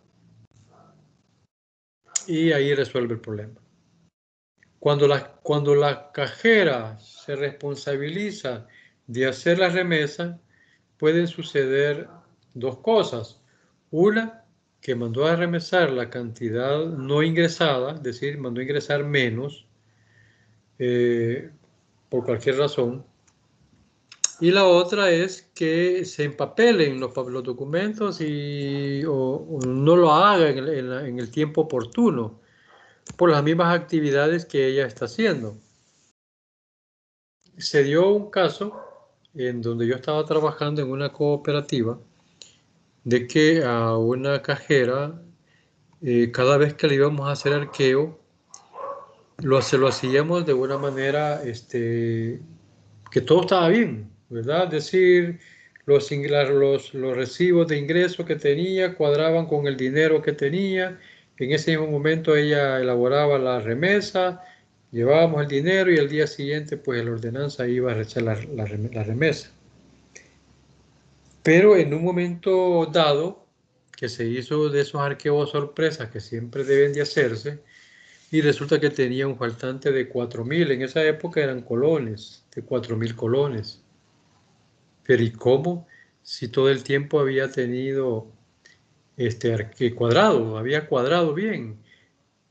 y ahí resuelve el problema. Cuando la cajera se responsabiliza de hacer la remesa, pueden suceder dos cosas. Una, que mandó a remesar la cantidad no ingresada, es decir, mandó a ingresar menos, eh, por cualquier razón. Y la otra es que se empapelen los documentos o no lo haga en el tiempo oportuno por las mismas actividades que ella está haciendo. Se dio un caso en donde yo estaba trabajando en una cooperativa de que a una cajera, cada vez que le íbamos a hacer arqueo, se lo hacíamos de una manera que todo estaba bien, ¿verdad? Es decir, los recibos de ingreso que tenía cuadraban con el dinero que tenía. En ese mismo momento ella elaboraba la remesa, llevábamos el dinero y al día siguiente, pues la ordenanza iba a rechazar la remesa. Pero en un momento dado, que se hizo de esos arqueos sorpresas que siempre deben de hacerse, y resulta que tenía un faltante de 4.000, en esa época eran colones, de 4.000 colones. Pero ¿y cómo? Si todo el tiempo había tenido cuadrado, había cuadrado bien.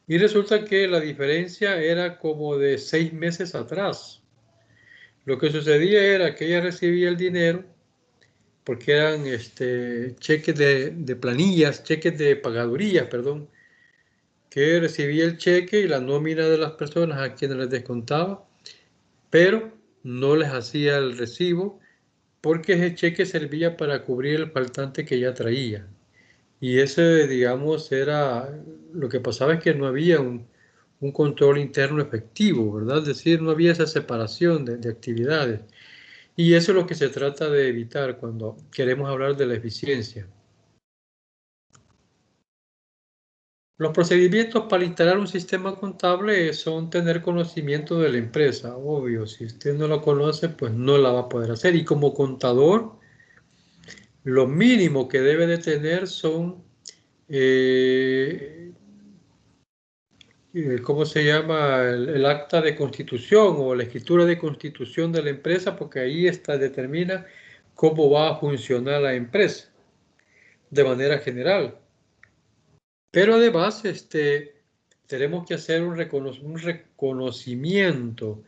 Y resulta que la diferencia era como de 6 meses atrás. Lo que sucedía era que ella recibía el dinero, porque eran cheques de planillas, cheques de pagaduría, perdón, que recibía el cheque y la nómina de las personas a quienes les descontaba, pero no les hacía el recibo porque ese cheque servía para cubrir el faltante que ya traía. Y ese, digamos, era lo que pasaba, es que no había un control interno efectivo, ¿verdad? Es decir, no había esa separación de actividades. Y eso es lo que se trata de evitar cuando queremos hablar de la eficiencia. Los procedimientos para instalar un sistema contable son tener conocimiento de la empresa, obvio. Si usted no lo conoce, pues no la va a poder hacer. Y como contador, lo mínimo que debe de tener son, eh, ¿cómo se llama? El acta de constitución o la escritura de constitución de la empresa, porque ahí determina cómo va a funcionar la empresa de manera general. Pero además, tenemos que hacer un reconocimiento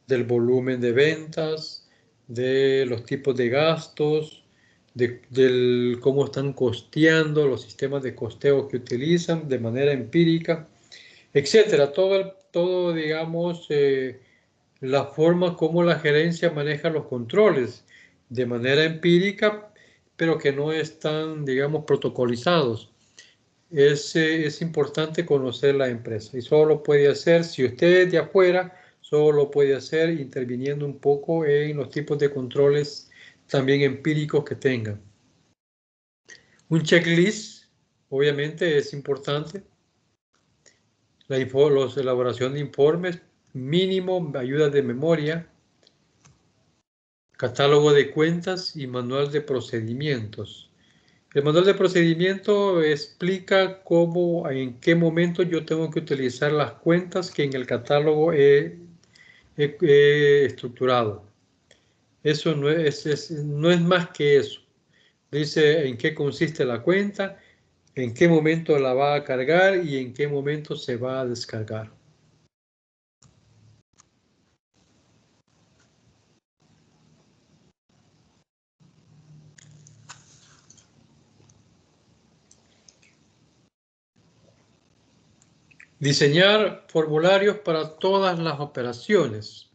del volumen de ventas, de los tipos de gastos, del cómo están costeando, los sistemas de costeo que utilizan de manera empírica, etcétera. Todo, digamos, la forma como la gerencia maneja los controles de manera empírica, pero que no están, digamos, protocolizados. Es importante conocer la empresa y solo lo puede hacer, si usted es de afuera, solo lo puede hacer interviniendo un poco en los tipos de controles también empíricos que tengan. Un checklist, obviamente, es importante. elaboración de informes, mínimo, ayuda de memoria, catálogo de cuentas y manual de procedimientos. El manual de procedimiento explica cómo, en qué momento yo tengo que utilizar las cuentas que en el catálogo he estructurado. Eso no no es más que eso. Dice en qué consiste la cuenta, en qué momento la va a cargar y en qué momento se va a descargar. Diseñar formularios para todas las operaciones.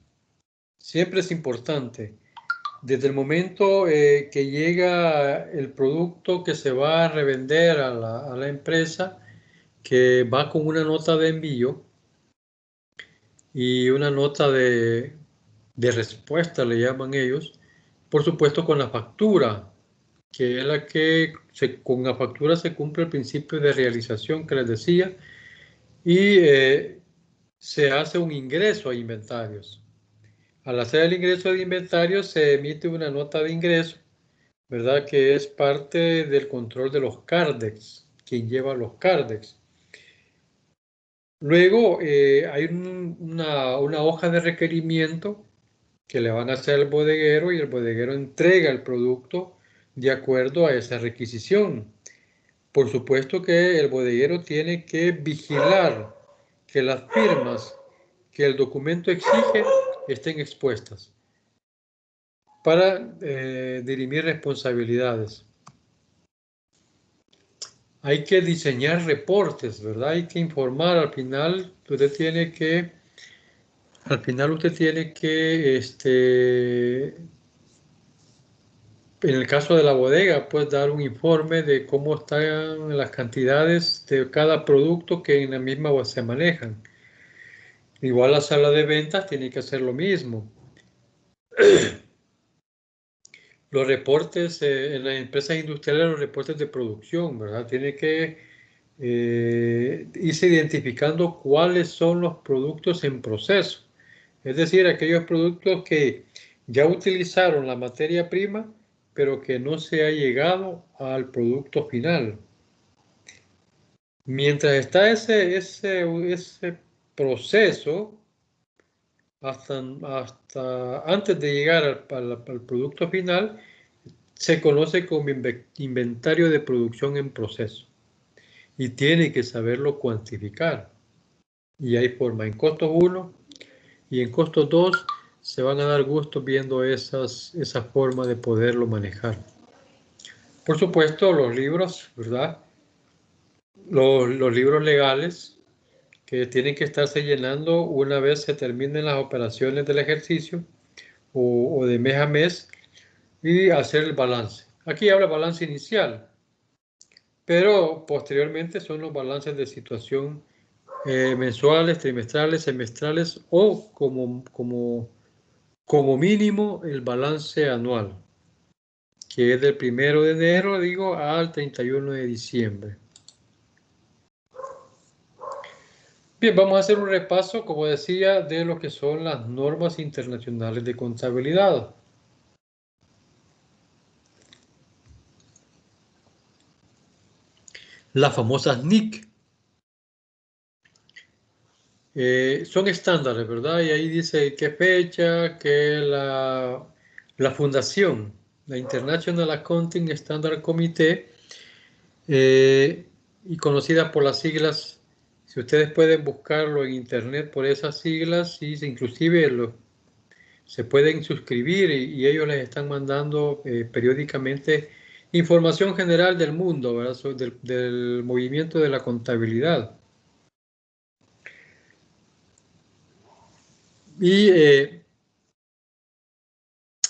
Siempre es importante. Desde el momento que llega el producto que se va a revender a la empresa, que va con una nota de envío y una nota de respuesta, le llaman ellos, por supuesto con la factura, que es la que con la factura se cumple el principio de realización que les decía, y se hace un ingreso a inventarios. Al hacer el ingreso de inventarios se emite una nota de ingreso, ¿verdad? Que es parte del control de los CARDEX, quien lleva los CARDEX. Luego hay una hoja de requerimiento que le van a hacer al bodeguero y el bodeguero entrega el producto de acuerdo a esa requisición. Por supuesto que el bodeguero tiene que vigilar que las firmas que el documento exige estén expuestas para dirimir responsabilidades. Hay que diseñar reportes, ¿verdad? Hay que informar. Al final usted tiene que, en el caso de la bodega, pues dar un informe de cómo están las cantidades de cada producto que en la misma se manejan. Igual la sala de ventas tiene que hacer lo mismo. Los reportes en las empresas industriales, los reportes de producción, ¿verdad? Tiene que irse identificando cuáles son los productos en proceso. Es decir, aquellos productos que ya utilizaron la materia prima, pero que no se ha llegado al producto final. Mientras está ese proceso, hasta antes de llegar al producto final, se conoce como inventario de producción en proceso y tiene que saberlo cuantificar. Y hay forma. En costos 1 y en costos 2 se van a dar gustos viendo esa forma de poderlo manejar. Por supuesto, los libros, ¿verdad? Los libros legales que tienen que estarse llenando una vez se terminen las operaciones del ejercicio o de mes a mes y hacer el balance. Aquí habla balance inicial, pero posteriormente son los balances de situación mensuales, trimestrales, semestrales o como mínimo el balance anual, que es del 1 de enero, digo, al 31 de diciembre. Bien, vamos a hacer un repaso, como decía, de lo que son las normas internacionales de contabilidad. Las famosas NIC. Son estándares, ¿verdad? Y ahí dice qué fecha, que la fundación, la International Accounting Standard Committee, y conocida por las siglas, si ustedes pueden buscarlo en internet por esas siglas, y inclusive se pueden suscribir y ellos les están mandando periódicamente información general del mundo, ¿verdad? Del movimiento de la contabilidad. Y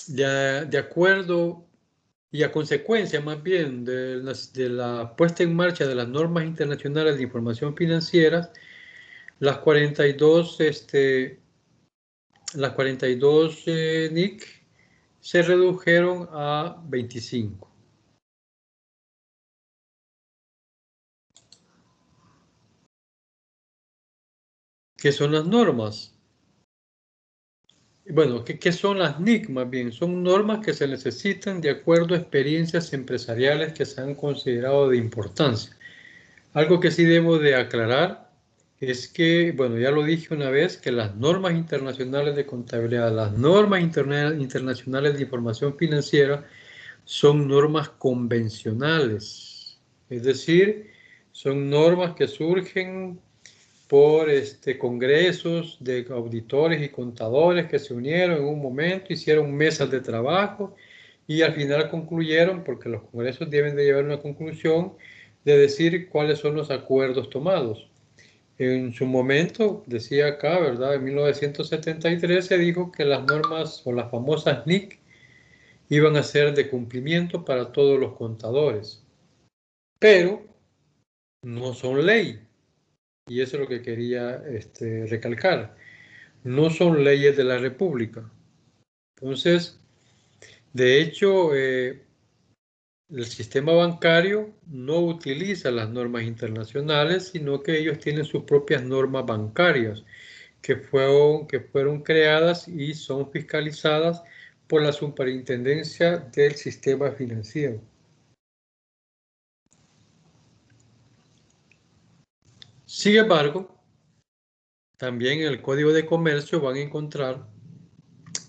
de acuerdo y a consecuencia más bien de la puesta en marcha de las normas internacionales de información financiera, las 42, las 42 NIC se redujeron a 25. ¿Qué son las normas? Bueno, ¿qué son las NIC más bien? Son normas que se necesitan de acuerdo a experiencias empresariales que se han considerado de importancia. Algo que sí debo de aclarar es que, bueno, ya lo dije una vez, que las normas internacionales de contabilidad, las normas internacionales de información financiera son normas convencionales. Es decir, son normas que surgen por congresos de auditores y contadores que se unieron en un momento, hicieron mesas de trabajo y al final concluyeron, porque los congresos deben de llevar una conclusión, de decir cuáles son los acuerdos tomados. En su momento, decía acá, ¿verdad? En 1973 se dijo que las normas o las famosas NIC iban a ser de cumplimiento para todos los contadores, pero no son ley. Y eso es lo que quería recalcar. No son leyes de la República. Entonces, de hecho, el sistema bancario no utiliza las normas internacionales, sino que ellos tienen sus propias normas bancarias, que fueron creadas y son fiscalizadas por la Superintendencia del Sistema Financiero. Sin embargo, también en el Código de Comercio van a encontrar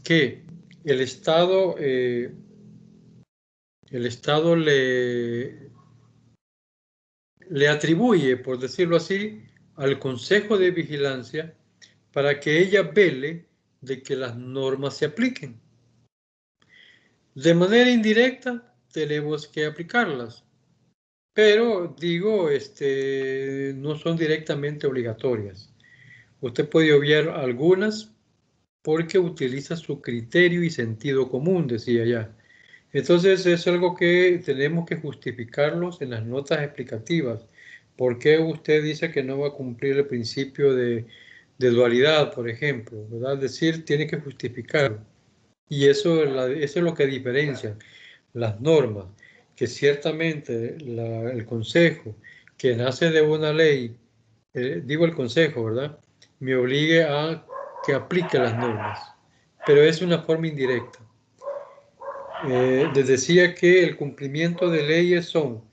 que el Estado le atribuye, por decirlo así, al Consejo de Vigilancia para que ella vele de que las normas se apliquen. De manera indirecta, tenemos que aplicarlas, pero digo, no son directamente obligatorias. Usted puede obviar algunas porque utiliza su criterio y sentido común, decía ya. Entonces es algo que tenemos que justificarlos en las notas explicativas. ¿Por qué usted dice que no va a cumplir el principio de dualidad, por ejemplo? ¿Verdad? Es decir, tiene que justificarlo. Y eso es lo que diferencia las normas, que ciertamente el Consejo, que nace de una ley, digo el Consejo, ¿verdad? Me obligue a que aplique las normas, pero es una forma indirecta. Les decía que el cumplimiento de leyes son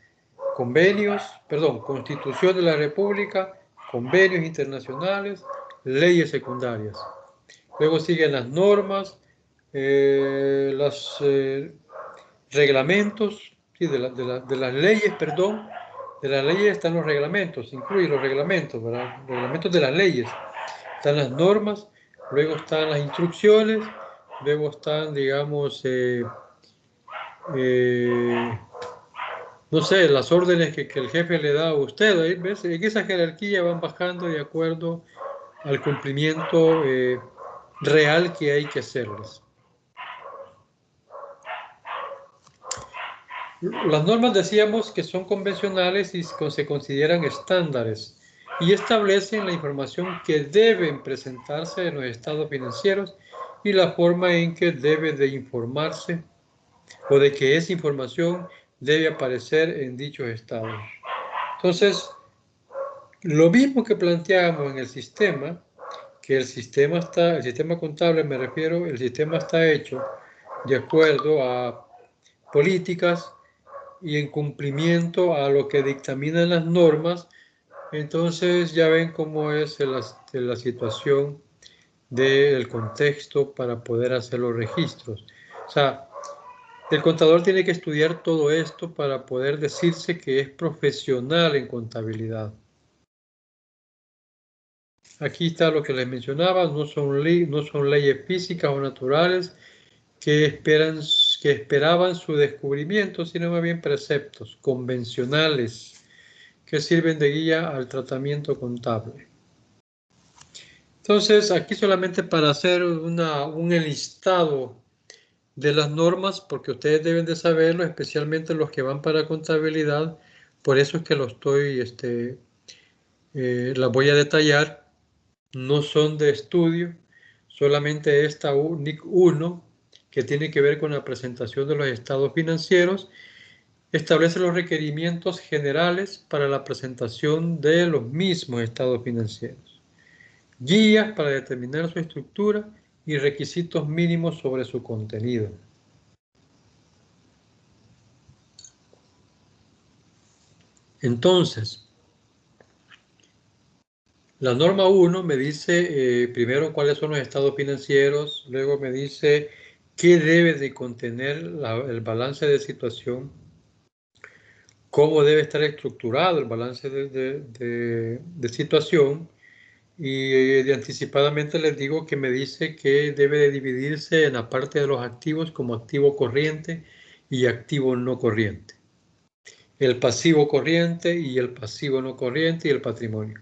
Constitución de la República, convenios internacionales, leyes secundarias. Luego siguen las normas, los reglamentos, sí, de las leyes, perdón, de las leyes están los reglamentos, incluye los reglamentos, ¿verdad? Reglamentos de las leyes, están las normas, luego están las instrucciones, luego están, digamos, no sé, las órdenes que el jefe le da a usted. Ahí, ¿ves? En esa jerarquía van bajando de acuerdo al cumplimiento real que hay que hacerles. Las normas decíamos que son convencionales y se consideran estándares y establecen la información que deben presentarse en los estados financieros y la forma en que debe de informarse o de que esa información debe aparecer en dichos estados. Entonces, lo mismo que planteamos en el sistema, que el sistema contable, me refiero, el sistema está hecho de acuerdo a políticas y en cumplimiento a lo que dictaminan las normas. Entonces ya ven cómo es la situación del contexto para poder hacer los registros. O sea, el contador tiene que estudiar todo esto para poder decirse que es profesional en contabilidad. Aquí está lo que les mencionaba, no son leyes físicas o naturales que esperaban su descubrimiento, sino más bien preceptos convencionales que sirven de guía al tratamiento contable. Entonces, aquí solamente para hacer un enlistado de las normas, porque ustedes deben de saberlo, especialmente los que van para contabilidad, por eso es que lo estoy, las voy a detallar, no son de estudio, solamente esta NIC 1, que tiene que ver con la presentación de los estados financieros, establece los requerimientos generales para la presentación de los mismos estados financieros. guías para determinar su estructura y requisitos mínimos sobre su contenido. Entonces, la norma 1 me dice primero cuáles son los estados financieros, luego me dice qué debe de contener el balance de situación, cómo debe estar estructurado el balance de situación, y anticipadamente les digo que me dice que debe de dividirse en la parte de los activos como activo corriente y activo no corriente. El pasivo corriente y el pasivo no corriente y el patrimonio.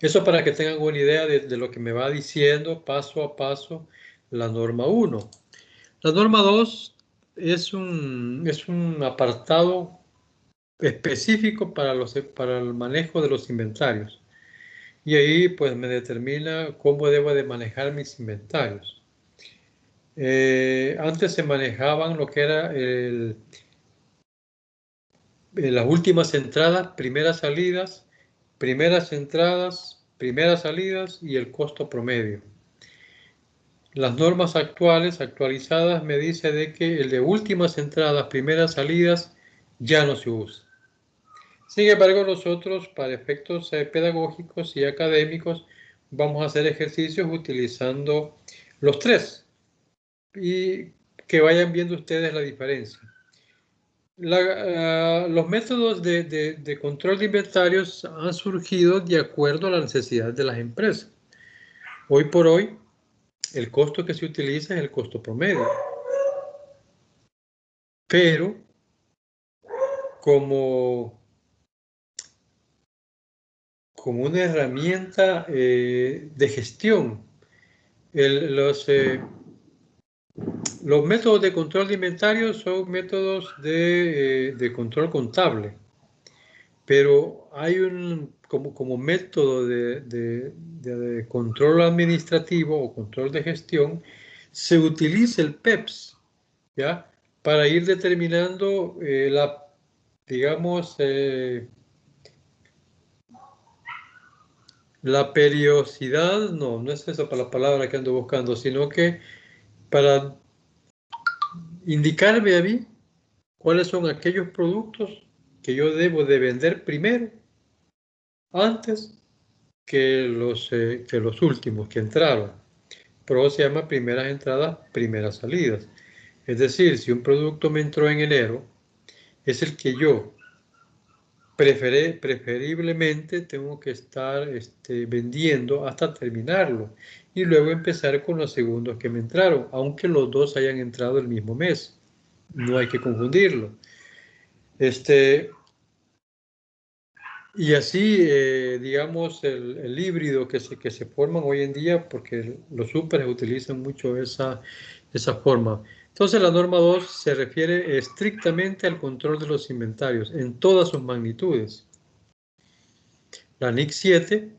Eso para que tengan una idea de lo que me va diciendo paso a paso la norma 1. La norma 2 es un apartado específico para el manejo de los inventarios. Y ahí pues me determina cómo debo de manejar mis inventarios. Antes se manejaban lo que era las últimas entradas, primeras salidas y el costo promedio. Las normas actualizadas, me dice de que el de últimas entradas, primeras salidas, ya no se usa. Sin embargo, nosotros, para efectos pedagógicos y académicos, vamos a hacer ejercicios utilizando los tres y que vayan viendo ustedes la diferencia. Los métodos de control de inventarios han surgido de acuerdo a la necesidad de las empresas. Hoy por hoy, el costo que se utiliza es el costo promedio. Pero, como una herramienta de gestión, los métodos de control de inventarios son métodos de control contable, pero hay como método de control administrativo o control de gestión, se utiliza el PEPS, ¿ya? Para ir determinando digamos, la periodicidad, no es esa la palabra que ando buscando, sino que para indicarme a mí cuáles son aquellos productos que yo debo de vender primero, antes que los últimos que entraron. Pero se llama primeras entradas, primeras salidas. Es decir, si un producto me entró en enero, es el que yo preferiblemente tengo que estar vendiendo hasta terminarlo y luego empezar con los segundos que me entraron, aunque los dos hayan entrado el mismo mes. No hay que confundirlo. Y así, digamos, el híbrido que se forman hoy en día, porque los súperes utilizan mucho esa forma. Entonces, la norma 2 se refiere estrictamente al control de los inventarios en todas sus magnitudes. La NIC 7,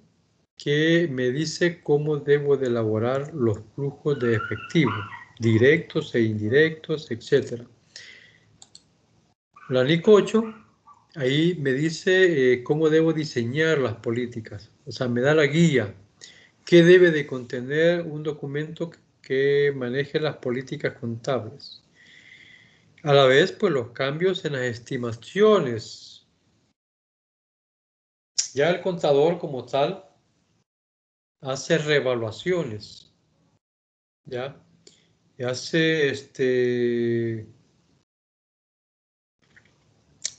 que me dice cómo debo de elaborar los flujos de efectivo, directos e indirectos, etc. La NIC 8, ahí me dice cómo debo diseñar las políticas, o sea, me da la guía, qué debe de contener un documento que maneje las políticas contables. A la vez, pues los cambios en las estimaciones. Ya el contador como tal hace revaluaciones, ¿ya? Y hace,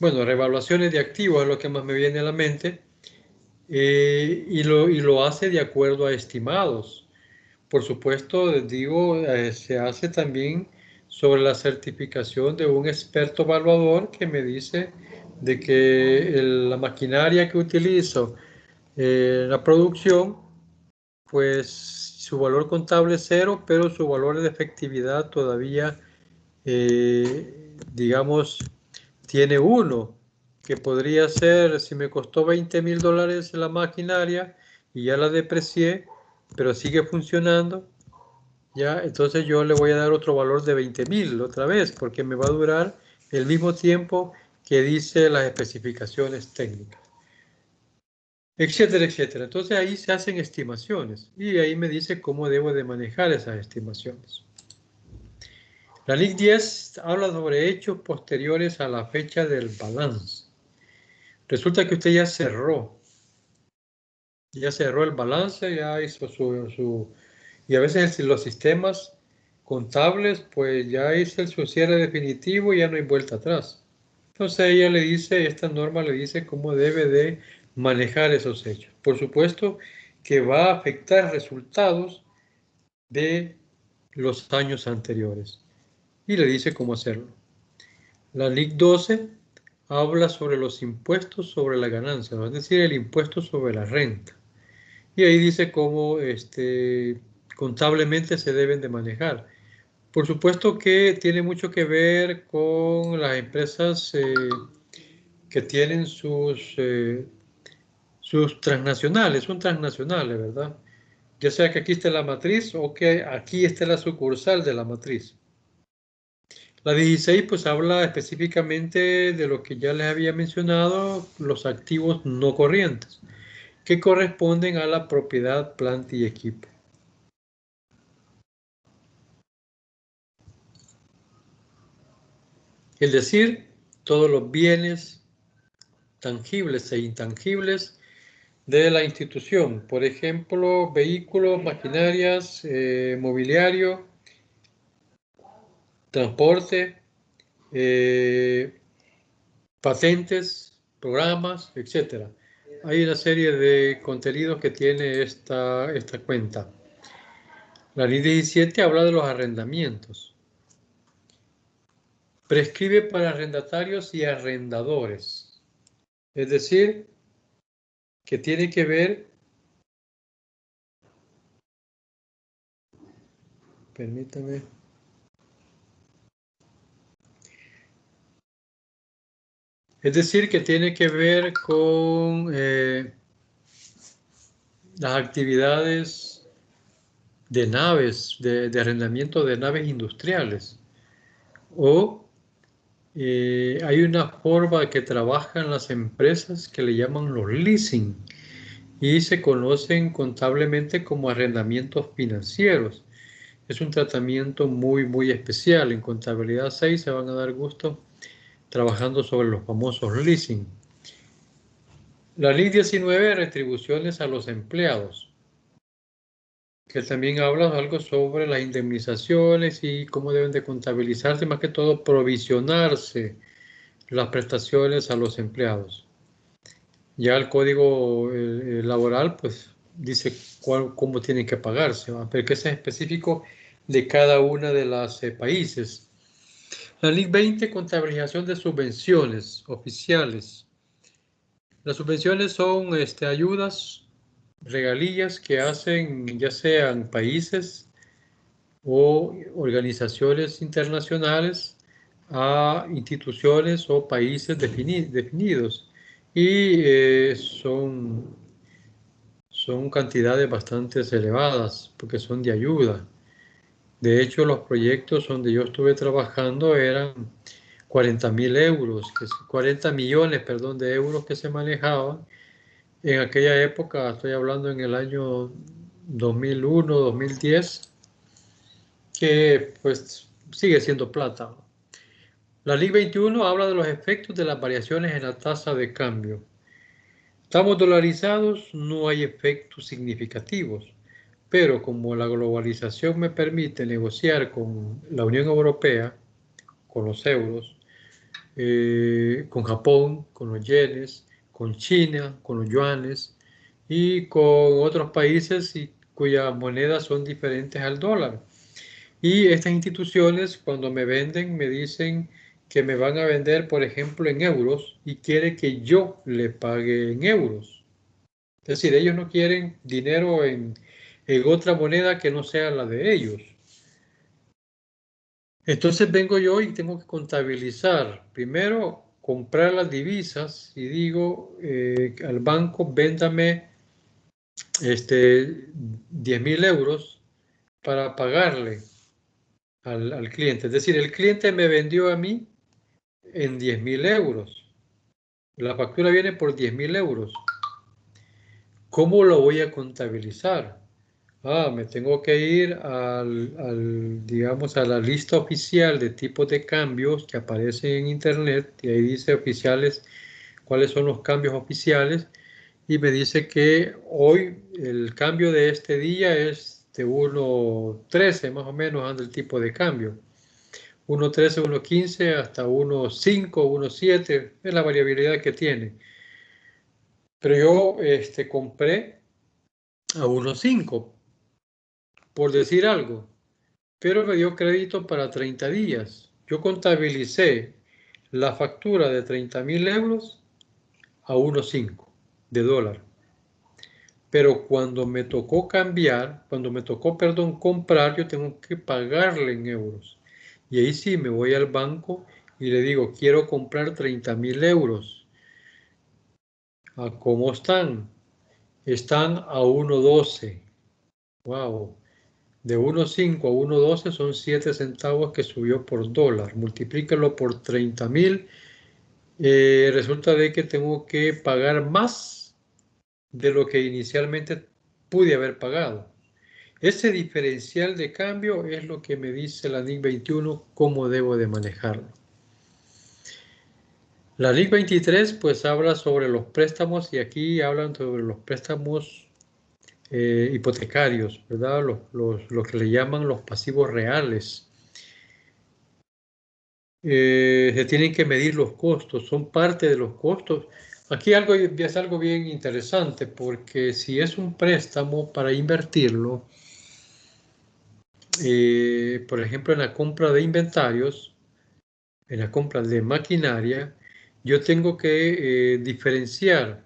bueno, revaluaciones de activos es lo que más me viene a la mente, y lo hace de acuerdo a estimados. Por supuesto, les digo, se hace también sobre la certificación de un experto evaluador que me dice de que la maquinaria que utilizo en la producción, pues su valor contable es 0, pero su valor de efectividad todavía, digamos, tiene 1, que podría ser, si me costó $20,000 la maquinaria y ya la deprecié, pero sigue funcionando, ya, entonces yo le voy a dar otro valor de 20,000 otra vez, porque me va a durar el mismo tiempo que dice las especificaciones técnicas. etcétera, etcétera. Entonces ahí se hacen estimaciones y ahí me dice cómo debo de manejar esas estimaciones. La LIC 10 habla sobre hechos posteriores a la fecha del balance. Resulta que usted ya cerró el balance, ya hizo y a veces los sistemas contables, pues ya hizo su cierre definitivo y ya no hay vuelta atrás. Entonces ella le dice, esta norma le dice cómo debe de manejar esos hechos. Por supuesto que va a afectar resultados de los años anteriores y le dice cómo hacerlo. La LIC 12 habla sobre los impuestos sobre la ganancia, es decir, el impuesto sobre la renta. Y ahí dice cómo contablemente se deben de manejar. Por supuesto que tiene mucho que ver con las empresas que tienen sus transnacionales, son transnacionales, ¿verdad? Ya sea que aquí esté la matriz o que aquí esté la sucursal de la matriz. La 16 pues habla específicamente de lo que ya les había mencionado, los activos no corrientes, que corresponden a la propiedad, planta y equipo. Es decir, todos los bienes tangibles e intangibles de la institución. Por ejemplo, vehículos, maquinarias, mobiliario, transporte, patentes, programas, etc. Hay una serie de contenidos que tiene esta cuenta. La ley 17 habla de los arrendamientos. Prescribe para arrendatarios y arrendadores. Es decir, que tiene que ver, permítame, es decir, que tiene que ver con las actividades de naves, de arrendamiento de naves industriales. O hay una forma que trabajan las empresas que le llaman los leasing y se conocen contablemente como arrendamientos financieros. Es un tratamiento muy, muy especial. En contabilidad 6 se van a dar gusto trabajando sobre los famosos leasing. La ley 19, retribuciones a los empleados, que también habla algo sobre las indemnizaciones y cómo deben de contabilizarse, más que todo provisionarse las prestaciones a los empleados. Ya el código laboral, pues, dice cómo tienen que pagarse, ¿va? Pero que es específico de cada una de los países. La ley 20, contabilización de subvenciones oficiales. Las subvenciones son ayudas, regalías que hacen ya sean países o organizaciones internacionales a instituciones o países definidos y son cantidades bastante elevadas porque son de ayuda. De hecho, los proyectos donde yo estuve trabajando eran 40.000 euros, 40 millones, perdón, de euros que se manejaban. En aquella época, estoy hablando en el año 2001, 2010, que pues sigue siendo plata. La Ley 21 habla de los efectos de las variaciones en la tasa de cambio. Estamos dolarizados, no hay efectos significativos, pero como la globalización me permite negociar con la Unión Europea, con los euros, con Japón, con los yenes, con China, con los yuanes y con otros países cuyas monedas son diferentes al dólar. Y estas instituciones cuando me venden me dicen que me van a vender, por ejemplo, en euros y quiere que yo le pague en euros. Es decir, ellos no quieren dinero en otra moneda que no sea la de ellos. Entonces vengo yo y tengo que contabilizar. Primero, comprar las divisas y digo al banco, véndame 10.000 euros para pagarle al cliente. Es decir, el cliente me vendió a mí en 10.000 euros. La factura viene por 10.000 euros. ¿Cómo lo voy a contabilizar? Me tengo que ir digamos, a la lista oficial de tipos de cambios que aparece en Internet, y ahí dice oficiales, cuáles son los cambios oficiales, y me dice que hoy el cambio de este día es de 1.13, más o menos anda el tipo de cambio. 1.13, 1.15 hasta 1.5, 1.7, es la variabilidad que tiene. Pero yo compré a 1.5, por decir algo, pero me dio crédito para 30 días. Yo contabilicé la factura de 30.000 euros a 1.5 de dólar. Pero cuando me tocó cambiar, perdón, comprar, yo tengo que pagarle en euros. Y ahí sí me voy al banco y le digo, quiero comprar 30.000 euros. ¿Cómo están? Están a 1.12. Wow. De 1.5 a 1.12 son 7 centavos que subió por dólar. Multiplícalo por 30.000. Resulta de que tengo que pagar más de lo que inicialmente pude haber pagado. Ese diferencial de cambio es lo que me dice la NIC 21 cómo debo de manejarlo. La NIC 23 pues habla sobre los préstamos, y aquí hablan sobre los préstamos hipotecarios, ¿verdad? Lo que le llaman los pasivos reales. Se tienen que medir los costos, son parte de los costos. Aquí es algo bien interesante, porque si es un préstamo para invertirlo, por ejemplo, en la compra de inventarios, en la compra de maquinaria, yo tengo que diferenciar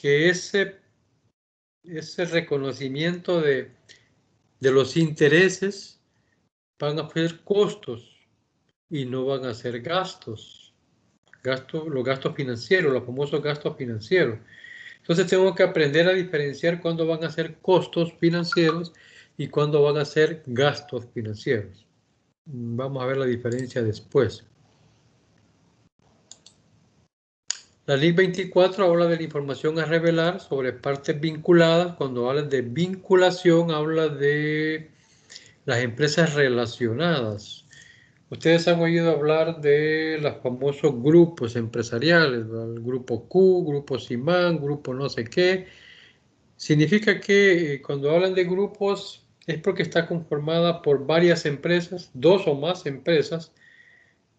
que ese reconocimiento de los intereses van a ser costos y no van a ser gastos. Los gastos financieros, los famosos gastos financieros. Entonces tengo que aprender a diferenciar cuándo van a ser costos financieros y cuándo van a ser gastos financieros. Vamos a ver la diferencia después. La Ley 24 habla de la información a revelar sobre partes vinculadas. Cuando habla de vinculación, habla de las empresas relacionadas. Ustedes han oído hablar de los famosos grupos empresariales, ¿verdad? El grupo Q, grupo Simán, grupo no sé qué. Significa que cuando hablan de grupos es porque está conformada por varias empresas, 2 o más empresas,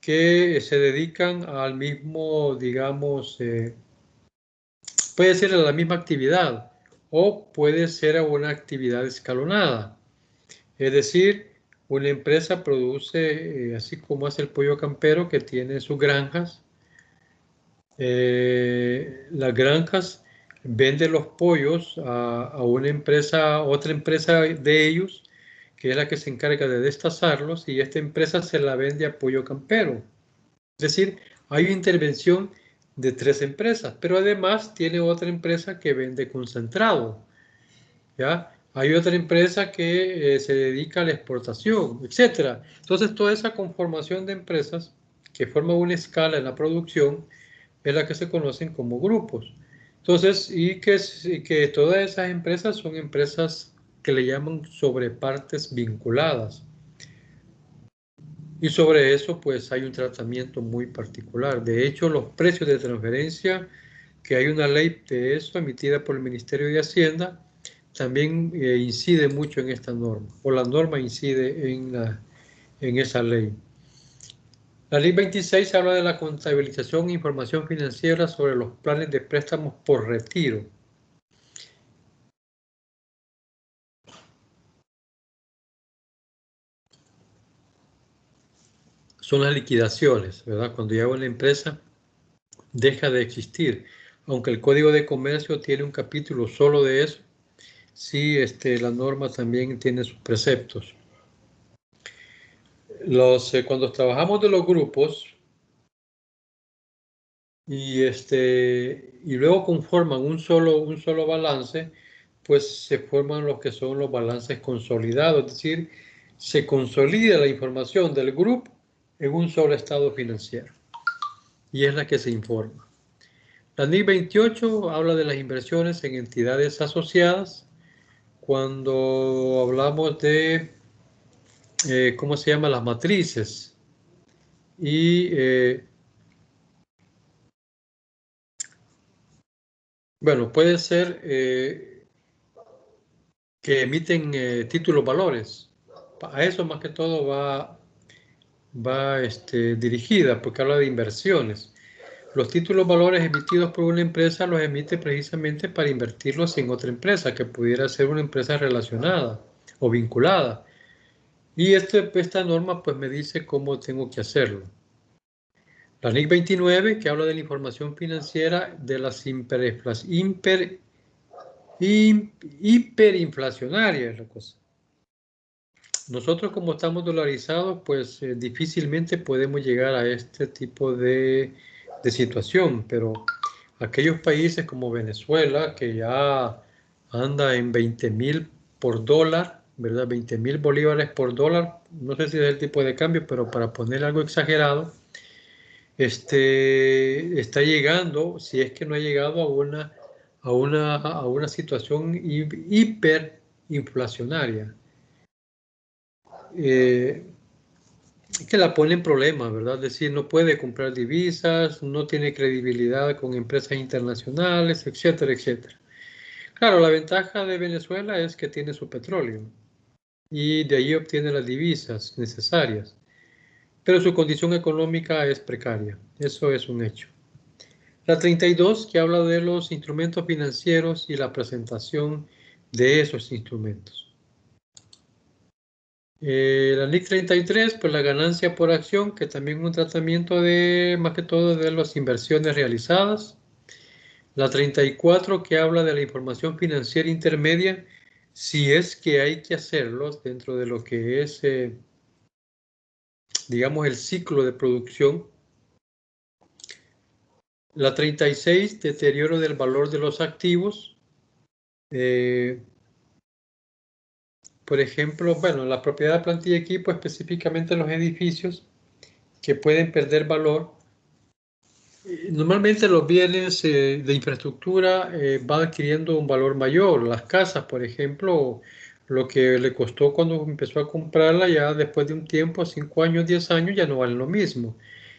que se dedican al mismo, digamos, puede ser a la misma actividad o puede ser a una actividad escalonada. Es decir, una empresa produce, así como hace el pollo campero, que tiene sus granjas. Las granjas venden los pollos a una empresa, otra empresa de ellos, que es la que se encarga de destazarlos, y esta empresa se la vende a pollo campero. Es decir, hay una intervención de 3 empresas, pero además tiene otra empresa que vende concentrado, ¿ya? Hay otra empresa que se dedica a la exportación, etcétera. Entonces, toda esa conformación de empresas que forma una escala en la producción es la que se conocen como grupos. Entonces, y que todas esas empresas son empresas que le llaman sobrepartes vinculadas. Y sobre eso, pues hay un tratamiento muy particular. De hecho, los precios de transferencia, que hay una ley de eso emitida por el Ministerio de Hacienda, también incide mucho en esta norma, o la norma incide en esa ley. La ley 26 habla de la contabilización e información financiera sobre los planes de préstamos por retiro. Son las liquidaciones, ¿verdad? Cuando ya una empresa deja de existir. Aunque el Código de Comercio tiene un capítulo solo de eso, sí, la norma también tiene sus preceptos. Cuando trabajamos de los grupos y luego conforman un solo balance, pues se forman los que son los balances consolidados, es decir, se consolida la información del grupo en un solo estado financiero y es la que se informa. La NIC 28 habla de las inversiones en entidades asociadas. Cuando hablamos de, ¿cómo se llama? Las matrices. Y, bueno, puede ser que emiten títulos valores. A eso más que todo va dirigida, porque habla de inversiones. Los títulos valores emitidos por una empresa los emite precisamente para invertirlos en otra empresa, que pudiera ser una empresa relacionada o vinculada. Y esta norma pues me dice cómo tengo que hacerlo. La NIC 29, que habla de la información financiera de las hiperinflacionarias, es la cosa. Nosotros como estamos dolarizados, pues difícilmente podemos llegar a este tipo de situación, pero aquellos países como Venezuela, que ya anda en 20.000 por dólar, ¿verdad? 20.000 bolívares por dólar, no sé si es el tipo de cambio, pero para poner algo exagerado, está llegando, si es que no ha llegado a una situación hiperinflacionaria. Que la pone en problemas, ¿verdad? Es decir, no puede comprar divisas, no tiene credibilidad con empresas internacionales, etcétera, etcétera. Claro, la ventaja de Venezuela es que tiene su petróleo y de ahí obtiene las divisas necesarias, pero su condición económica es precaria, eso es un hecho. La 32, que habla de los instrumentos financieros y la presentación de esos instrumentos. La NIC 33, pues la ganancia por acción, que también es un tratamiento de, más que todo, de las inversiones realizadas. La 34, que habla de la información financiera intermedia, si es que hay que hacerlos dentro de lo que es, digamos, el ciclo de producción. La 36, deterioro del valor de los activos. Por ejemplo, bueno, la propiedad de plantilla y equipo, específicamente los edificios, que pueden perder valor. Normalmente los bienes de infraestructura van adquiriendo un valor mayor. Las casas, por ejemplo, lo que le costó cuando empezó a comprarla, ya después de un tiempo, 5 años, 10 años, ya no valen lo mismo.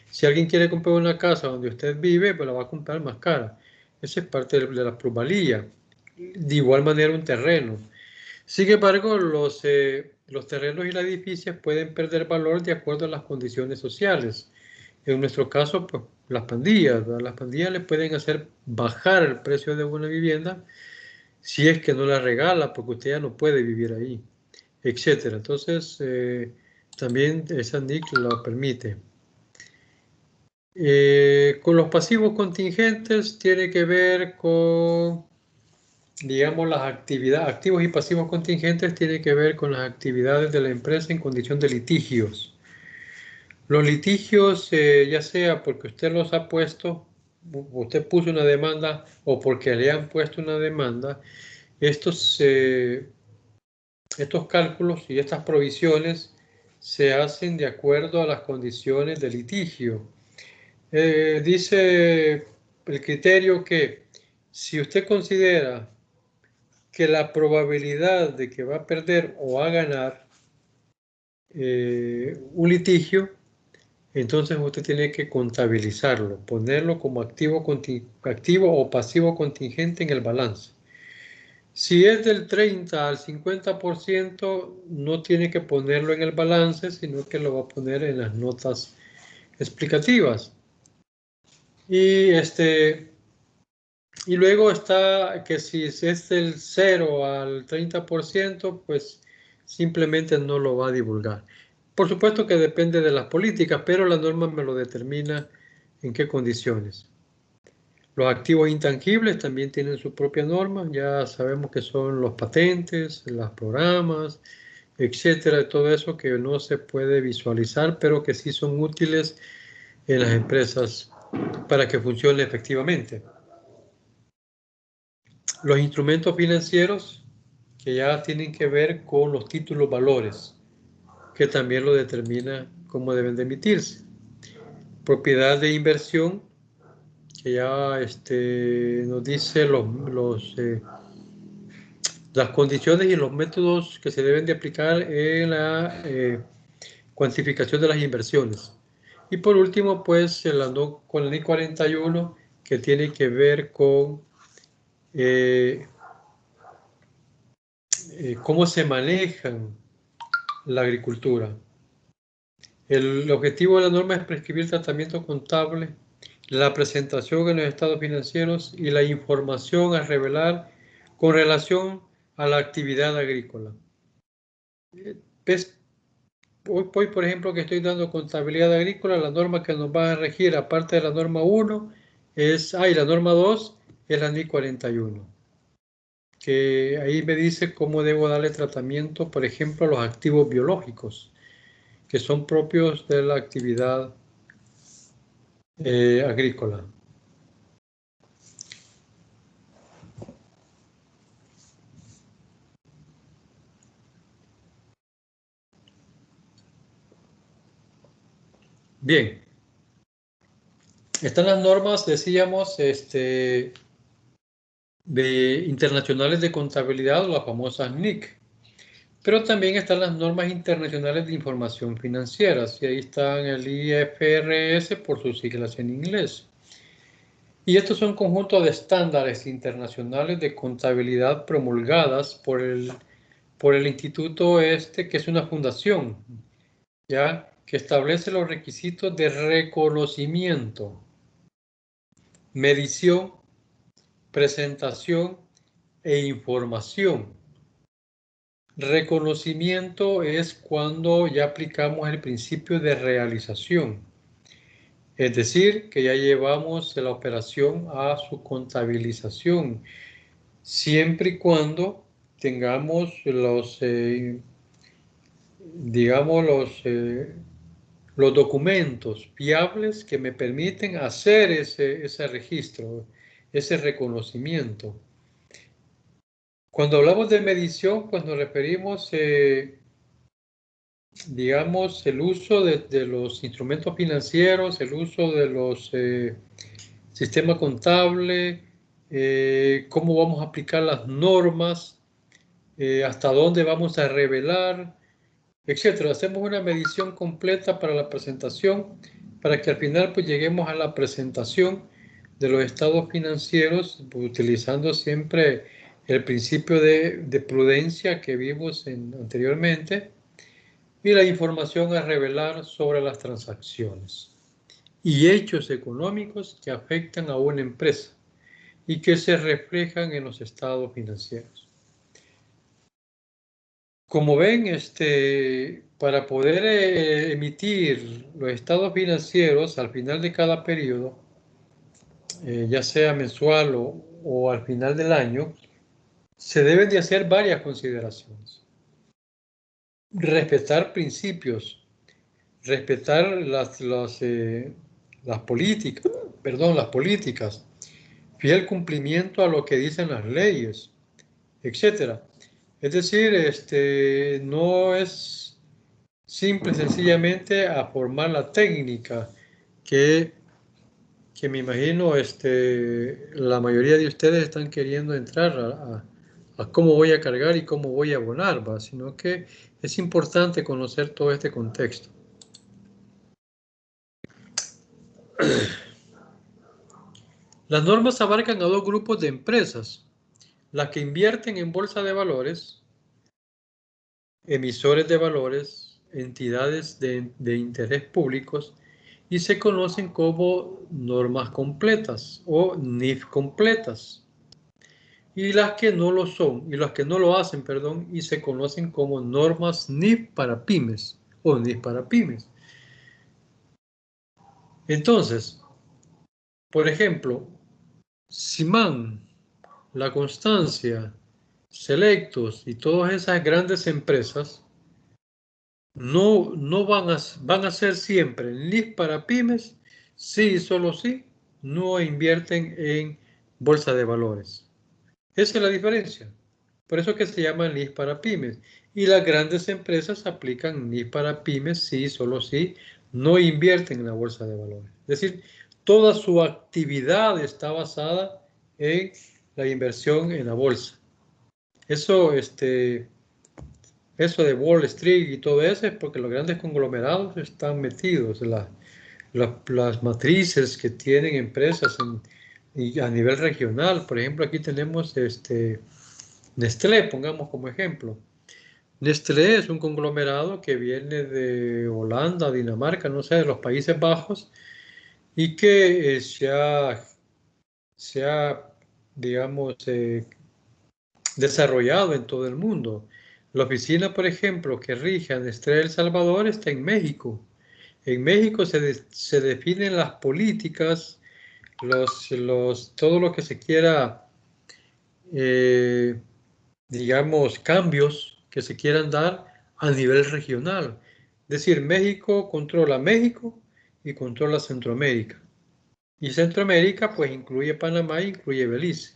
Si alguien quiere comprar una casa donde usted vive, pues la va a comprar más cara. Esa es parte de la plusvalía. De igual manera un terreno. Sin embargo, los terrenos y los edificios pueden perder valor de acuerdo a las condiciones sociales. En nuestro caso, pues, las pandillas, ¿verdad? Las pandillas le pueden hacer bajar el precio de una vivienda si es que no la regala, porque usted ya no puede vivir ahí, etcétera. Entonces, también esa NIC lo permite. Con los pasivos contingentes tiene que ver con, digamos, las actividades, activos y pasivos contingentes tiene que ver con las actividades de la empresa en condición de litigios. Los litigios, ya sea porque usted los ha puesto, usted puso una demanda o porque le han puesto una demanda, estos, estos cálculos y estas provisiones se hacen de acuerdo a las condiciones de litigio. Dice el criterio que si usted considera que la probabilidad de que va a perder o va a ganar un litigio, entonces usted tiene que contabilizarlo, ponerlo como activo o pasivo contingente en el balance. Si es del 30 al 50%, no tiene que ponerlo en el balance, sino que lo va a poner en las notas explicativas. Y, y luego está que si es del 0 al 30%, pues simplemente no lo va a divulgar. Por supuesto que depende de las políticas, pero la norma me lo determina en qué condiciones. Los activos intangibles también tienen su propia norma, ya sabemos que son los patentes, los programas, etcétera, todo eso que no se puede visualizar, pero que sí son útiles en las empresas para que funcione efectivamente. Los instrumentos financieros que ya tienen que ver con los títulos valores, que también lo determina cómo deben de emitirse. Propiedad de inversión, que ya nos dice las condiciones y los métodos que se deben de aplicar en la cuantificación de las inversiones. Y por último, pues se landó con el NI 41, que tiene que ver con cómo se manejan la agricultura. El objetivo de la norma es prescribir el tratamiento contable, la presentación en los estados financieros y la información a revelar con relación a la actividad agrícola. Hoy, por ejemplo, que estoy dando contabilidad agrícola, la norma que nos va a regir, aparte de la norma 1, y la norma 2 es la NI 41, que ahí me dice cómo debo darle tratamiento, por ejemplo, a los activos biológicos, que son propios de la actividad agrícola. Bien, están las normas, decíamos, internacionales de contabilidad, las famosas NIC. Pero también están las normas internacionales de información financiera, y ahí están el IFRS por sus siglas en inglés. Y estos son conjuntos de estándares internacionales de contabilidad promulgadas por el instituto que es una fundación, ¿ya? Que establece los requisitos de reconocimiento, medición, presentación e información. Reconocimiento es cuando ya aplicamos el principio de realización, es decir, que ya llevamos la operación a su contabilización, siempre y cuando tengamos los documentos fiables que me permiten hacer ese registro, ese reconocimiento. Cuando hablamos de medición, pues nos referimos, digamos, el uso de los instrumentos financieros, el uso de los sistemas contables, cómo vamos a aplicar las normas, hasta dónde vamos a revelar, etcétera. Hacemos una medición completa para la presentación, para que al final pues lleguemos a la presentación de los estados financieros, utilizando siempre el principio de prudencia que vimos anteriormente, y la información a revelar sobre las transacciones y hechos económicos que afectan a una empresa y que se reflejan en los estados financieros. Como ven, para poder emitir los estados financieros al final de cada periodo, ya sea mensual o al final del año, se deben de hacer varias consideraciones. Respetar principios, respetar las políticas, fiel cumplimiento a lo que dicen las leyes, etcétera. Es decir, no es simple y sencillamente a formar la técnica que me imagino la mayoría de ustedes están queriendo entrar a cómo voy a cargar y cómo voy a abonar, ¿va? Sino que es importante conocer todo este contexto. Las normas abarcan a dos grupos de empresas: las que invierten en bolsa de valores, emisores de valores, entidades de interés públicos, y se conocen como normas completas o NIF completas, y las que no lo son, y las que no lo hacen, perdón, y se conocen como normas NIF para pymes o NIF para pymes. Entonces, por ejemplo, Simán, La Constancia, Selectos y todas esas grandes empresas no van a ser siempre NIF para pymes, sí y solo sí, no invierten en bolsa de valores. Esa es la diferencia. Por eso que se llama NIF para pymes. Y las grandes empresas aplican NIF para pymes, sí, solo sí, no invierten en la bolsa de valores. Es decir, toda su actividad está basada en la inversión en la bolsa. Eso, eso de Wall Street y todo eso es porque los grandes conglomerados están metidos, las matrices que tienen empresas y a nivel regional. Por ejemplo, aquí tenemos Nestlé, pongamos como ejemplo. Nestlé es un conglomerado que viene de Holanda, Dinamarca, no sé, de los Países Bajos, y que se ha, digamos, desarrollado en todo el mundo. La oficina, por ejemplo, que rige a Nestlé El Salvador está en México. En México se definen las políticas, todo lo que se quiera, eh, digamos, cambios que se quieran dar a nivel regional. Es decir, México controla México y controla Centroamérica. Y Centroamérica, pues, incluye Panamá e incluye Belice.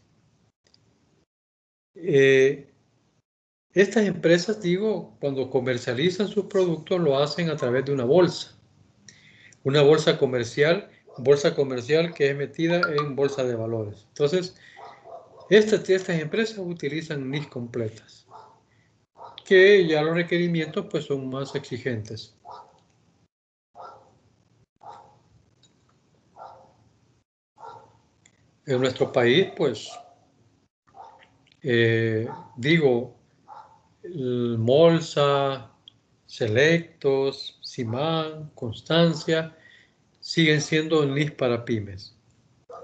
Estas empresas, digo, cuando comercializan sus productos, lo hacen a través de una bolsa comercial que es metida en bolsa de valores. Entonces, estas empresas utilizan NIF completas, que ya los requerimientos pues son más exigentes. En nuestro país, pues, digo, Molsa, Selectos, Simán, Constancia, siguen siendo NIF para pymes.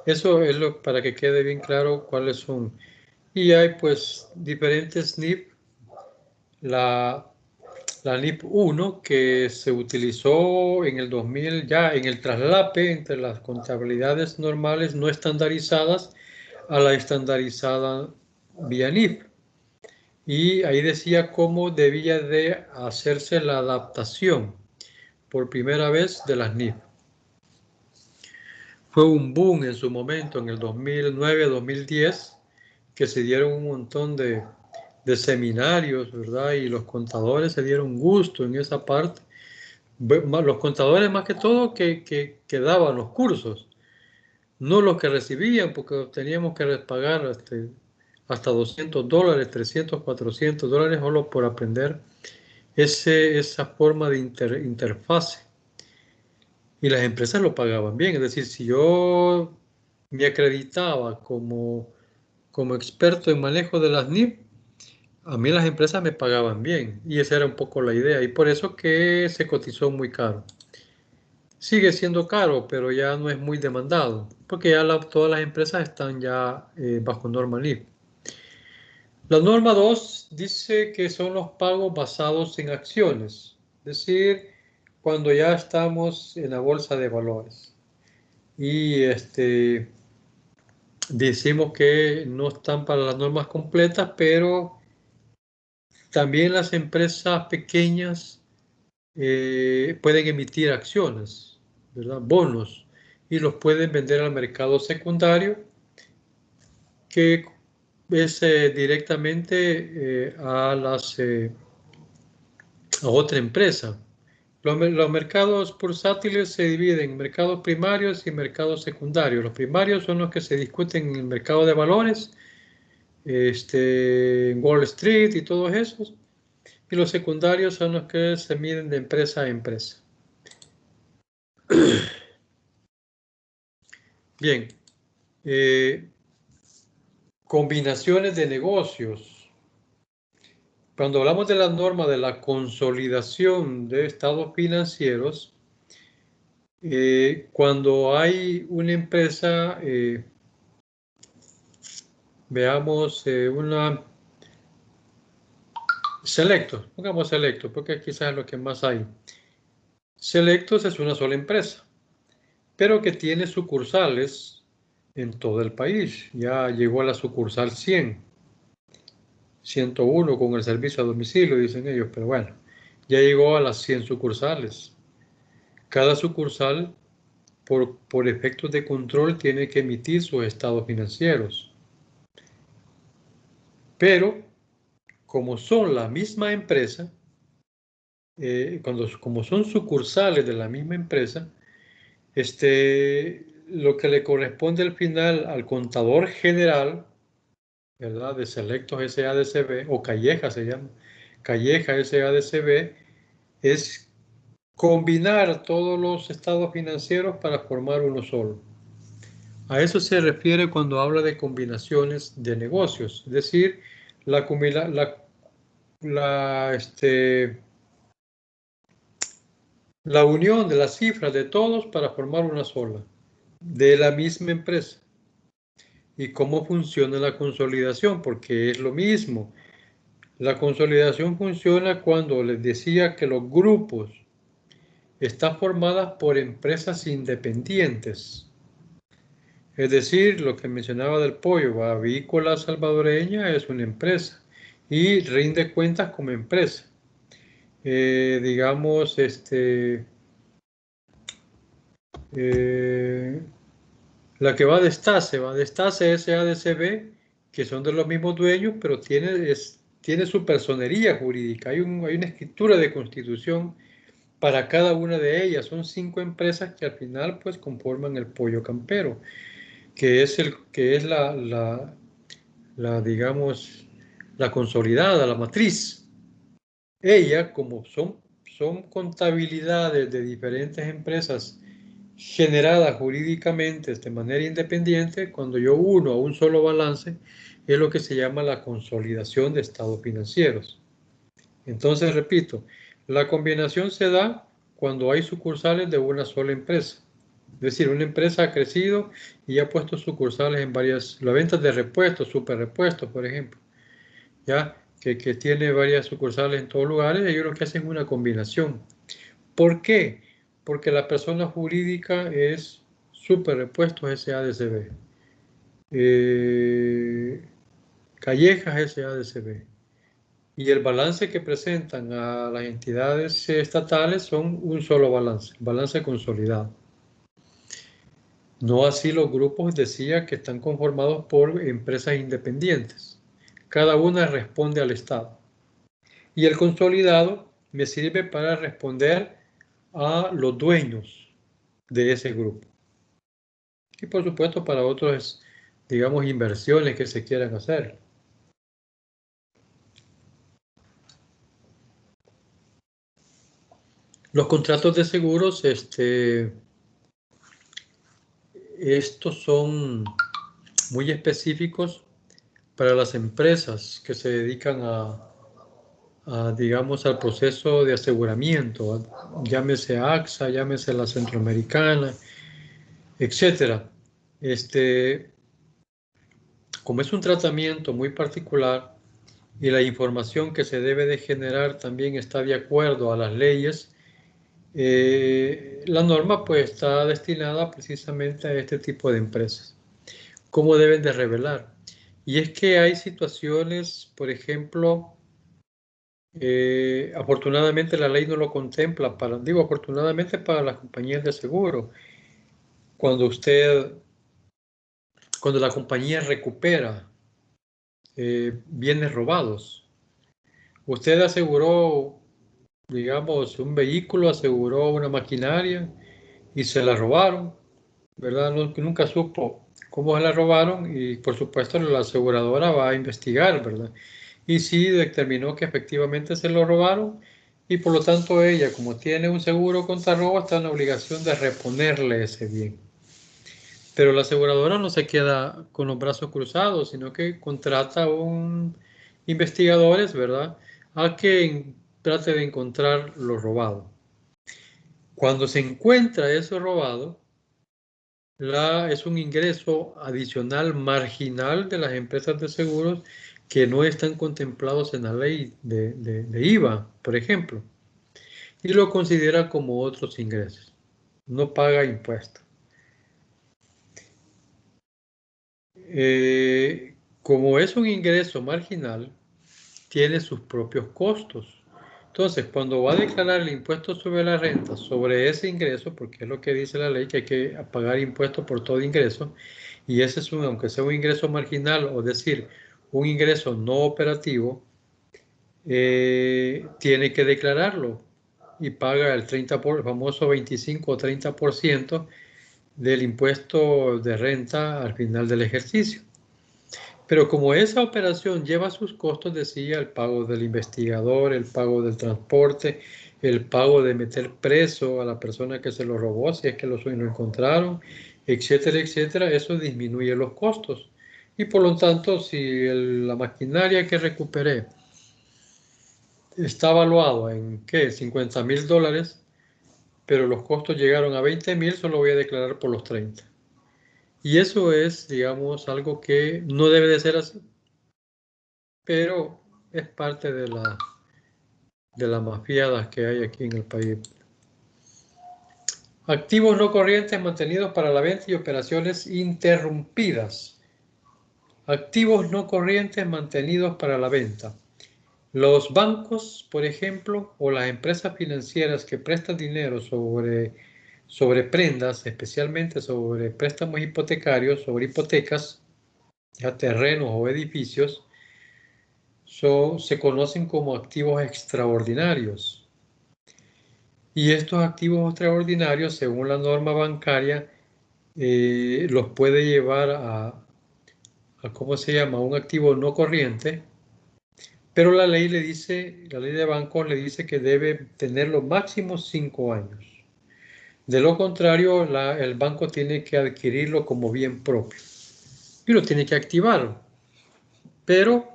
Eso es para que quede bien claro cuáles son. Y hay pues diferentes NIF. La NIP 1 que se utilizó en el 2000 ya en el traslape entre las contabilidades normales no estandarizadas a la estandarizada vía NIF. Y ahí decía cómo debía de hacerse la adaptación por primera vez de las NIF. Fue un boom en su momento, en el 2009-2010, que se dieron un montón de seminarios, ¿verdad? Y los contadores se dieron gusto en esa parte. Los contadores más que todo que daban los cursos, no los que recibían, porque teníamos que pagar hasta $200, 300, $400 solo por aprender esa forma de interfase. Y las empresas lo pagaban bien, es decir, si yo me acreditaba como experto en manejo de las NIF, a mí las empresas me pagaban bien y esa era un poco la idea y por eso que se cotizó muy caro. Sigue siendo caro, pero ya no es muy demandado, porque ya todas las empresas están ya bajo norma NIF. La norma 2 dice que son los pagos basados en acciones, es decir, cuando ya estamos en la bolsa de valores. Y decimos que no están para las normas completas, pero también las empresas pequeñas pueden emitir acciones, ¿verdad? Bonos, y los pueden vender al mercado secundario, que es directamente a otra empresa. Los mercados bursátiles se dividen en mercados primarios y mercados secundarios. Los primarios son los que se discuten en el mercado de valores, en Wall Street y todos esos. Y los secundarios son los que se miden de empresa a empresa. Bien, combinaciones de negocios. Cuando hablamos de la norma de la consolidación de estados financieros, cuando hay una empresa, veamos una Selectos, pongamos Selectos, porque quizás es lo que más hay. Selectos es una sola empresa, pero que tiene sucursales en todo el país. Ya llegó a la sucursal 100, 101 con el servicio a domicilio, dicen ellos, pero bueno, ya llegó a las 100 sucursales. Cada sucursal, por efectos de control, tiene que emitir sus estados financieros. Pero, como son la misma empresa, como son sucursales de la misma empresa, lo que le corresponde al final al contador general, ¿verdad? De Selectos SADCB, o Calleja se llama, Calleja SADCB, es combinar todos los estados financieros para formar uno solo. A eso se refiere cuando habla de combinaciones de negocios, es decir, la, la unión de las cifras de todos para formar una sola, de la misma empresa. ¿Y cómo funciona la consolidación? Porque es lo mismo. La consolidación funciona cuando les decía que los grupos están formados por empresas independientes. Es decir, lo que mencionaba del pollo, Avícola Salvadoreña es una empresa y rinde cuentas como empresa. Digamos, la que va de Stase SADCB, que son de los mismos dueños, pero tiene su personería jurídica. Hay una escritura de constitución para cada una de ellas. Son 5 empresas que al final pues conforman el pollo campero, que es digamos, la consolidada, la matriz. Ella, como son contabilidades de diferentes empresas generadas jurídicamente de manera independiente, cuando yo uno a un solo balance, es lo que se llama la consolidación de estados financieros. Entonces, repito, la combinación se da cuando hay sucursales de una sola empresa. Es decir, una empresa ha crecido y ha puesto sucursales en las ventas de repuestos, superrepuestos, por ejemplo, ya que tiene varias sucursales en todos lugares, ellos lo que hacen es una combinación. ¿Por qué? Porque la persona jurídica es Superrepuestos SADCB, Callejas SADCB, y el balance que presentan a las entidades estatales son un solo balance consolidado. No así los grupos, decía, que están conformados por empresas independientes. Cada una responde al Estado. Y el consolidado me sirve para responder a los dueños de ese grupo. Y por supuesto para otras, digamos, inversiones que se quieran hacer. Los contratos de seguros, estos son muy específicos para las empresas que se dedican digamos, al proceso de aseguramiento, llámese AXA, llámese la Centroamericana, etcétera. Como es un tratamiento muy particular y la información que se debe de generar también está de acuerdo a las leyes, la norma pues está destinada precisamente a este tipo de empresas. ¿Cómo deben de revelar? Y es que hay situaciones, por ejemplo, afortunadamente la ley no lo contempla, digo afortunadamente para las compañías de seguro, cuando la compañía recupera bienes robados. Usted aseguró, digamos, un vehículo, aseguró una maquinaria y se la robaron, ¿verdad? Nunca supo cómo se la robaron y por supuesto la aseguradora va a investigar, ¿verdad? Y sí determinó que efectivamente se lo robaron y por lo tanto ella, como tiene un seguro contra robo, está en la obligación de reponerle ese bien. Pero la aseguradora no se queda con los brazos cruzados, sino que contrata a investigadores, ¿verdad? A que trate de encontrar lo robado. Cuando se encuentra eso robado, es un ingreso adicional marginal de las empresas de seguros que no están contemplados en la ley de IVA, por ejemplo, y lo considera como otros ingresos. No paga impuestos. Como es un ingreso marginal, tiene sus propios costos. Entonces, cuando va a declarar el impuesto sobre la renta sobre ese ingreso, porque es lo que dice la ley, que hay que pagar impuestos por todo ingreso, y ese es aunque sea un ingreso marginal, o decir, un ingreso no operativo, tiene que declararlo y paga el famoso 25 o 30% del impuesto de renta al final del ejercicio. Pero como esa operación lleva sus costos, decía, el pago del investigador, el pago del transporte, el pago de meter preso a la persona que se lo robó, si es que lo encontraron, etcétera, etcétera, eso disminuye los costos. Y por lo tanto, si la maquinaria que recuperé está evaluado en, ¿qué?, $50,000, pero los costos llegaron a 20,000, solo voy a declarar por los 30. Y eso es, digamos, algo que no debe de ser así, pero es parte de las mafiadas que hay aquí en el país. Activos no corrientes mantenidos para la venta y operaciones interrumpidas. Activos no corrientes mantenidos para la venta. Los bancos, por ejemplo, o las empresas financieras que prestan dinero sobre prendas, especialmente sobre préstamos hipotecarios, sobre hipotecas, ya terrenos o edificios, se conocen como activos extraordinarios. Y estos activos extraordinarios, según la norma bancaria, los puede llevar ¿cómo se llama?, un activo no corriente, pero la ley le dice, la ley de bancos le dice que debe tenerlo máximo 5 años. De lo contrario, el banco tiene que adquirirlo como bien propio y lo tiene que activar. Pero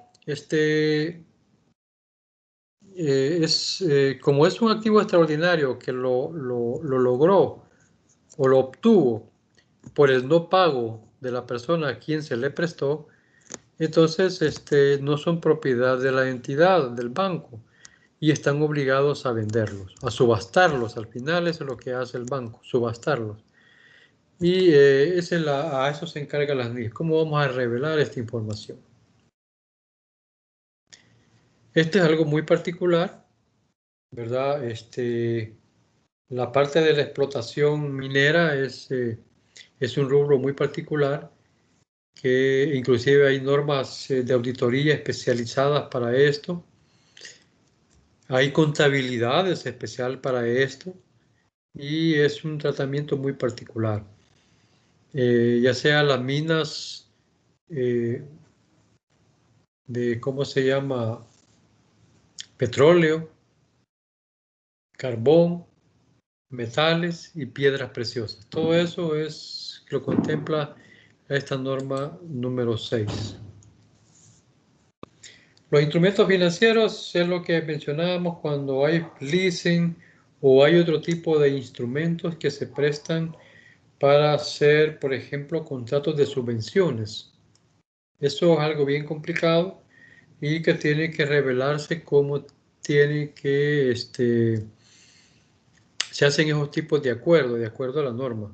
como es un activo extraordinario que lo logró o lo obtuvo por el no pago de la persona a quien se le prestó, entonces no son propiedad de la entidad, del banco, y están obligados a venderlos, a subastarlos. Al final eso es lo que hace el banco, subastarlos. Y a eso se encarga las NIF. ¿Cómo vamos a revelar esta información? Este es algo muy particular, ¿verdad? La parte de la explotación minera es un rubro muy particular, que inclusive hay normas de auditoría especializadas para esto. Hay contabilidades especial para esto y es un tratamiento muy particular. Ya sea las minas ¿cómo se llama?, petróleo, carbón, metales y piedras preciosas. Todo eso lo contempla esta norma número 6. Los instrumentos financieros es lo que mencionábamos cuando hay leasing o hay otro tipo de instrumentos que se prestan para hacer, por ejemplo, contratos de subvenciones. Eso es algo bien complicado y que tiene que revelarse cómo tiene que se hacen esos tipos de acuerdo a la norma.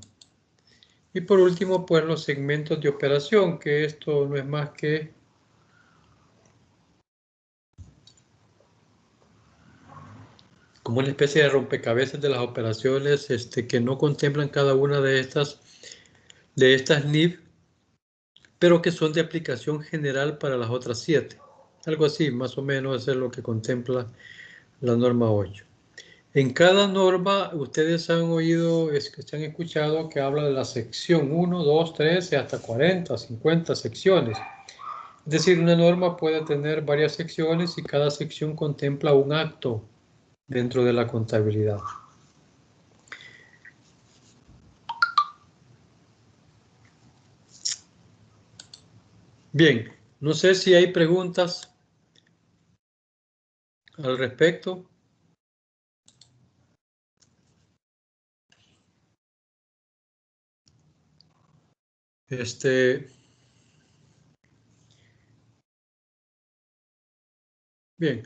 Y por último, pues los segmentos de operación, que esto no es más que como una especie de rompecabezas de las operaciones que no contemplan cada una de estas NIF, pero que son de aplicación general para las otras 7. Algo así, más o menos, es lo que contempla la norma 8. En cada norma, ustedes han oído, se han escuchado que habla de la sección 1, 2, 13, hasta 40, 50 secciones. Es decir, una norma puede tener varias secciones y cada sección contempla un acto dentro de la contabilidad. Bien, no sé si hay preguntas al respecto. Bien,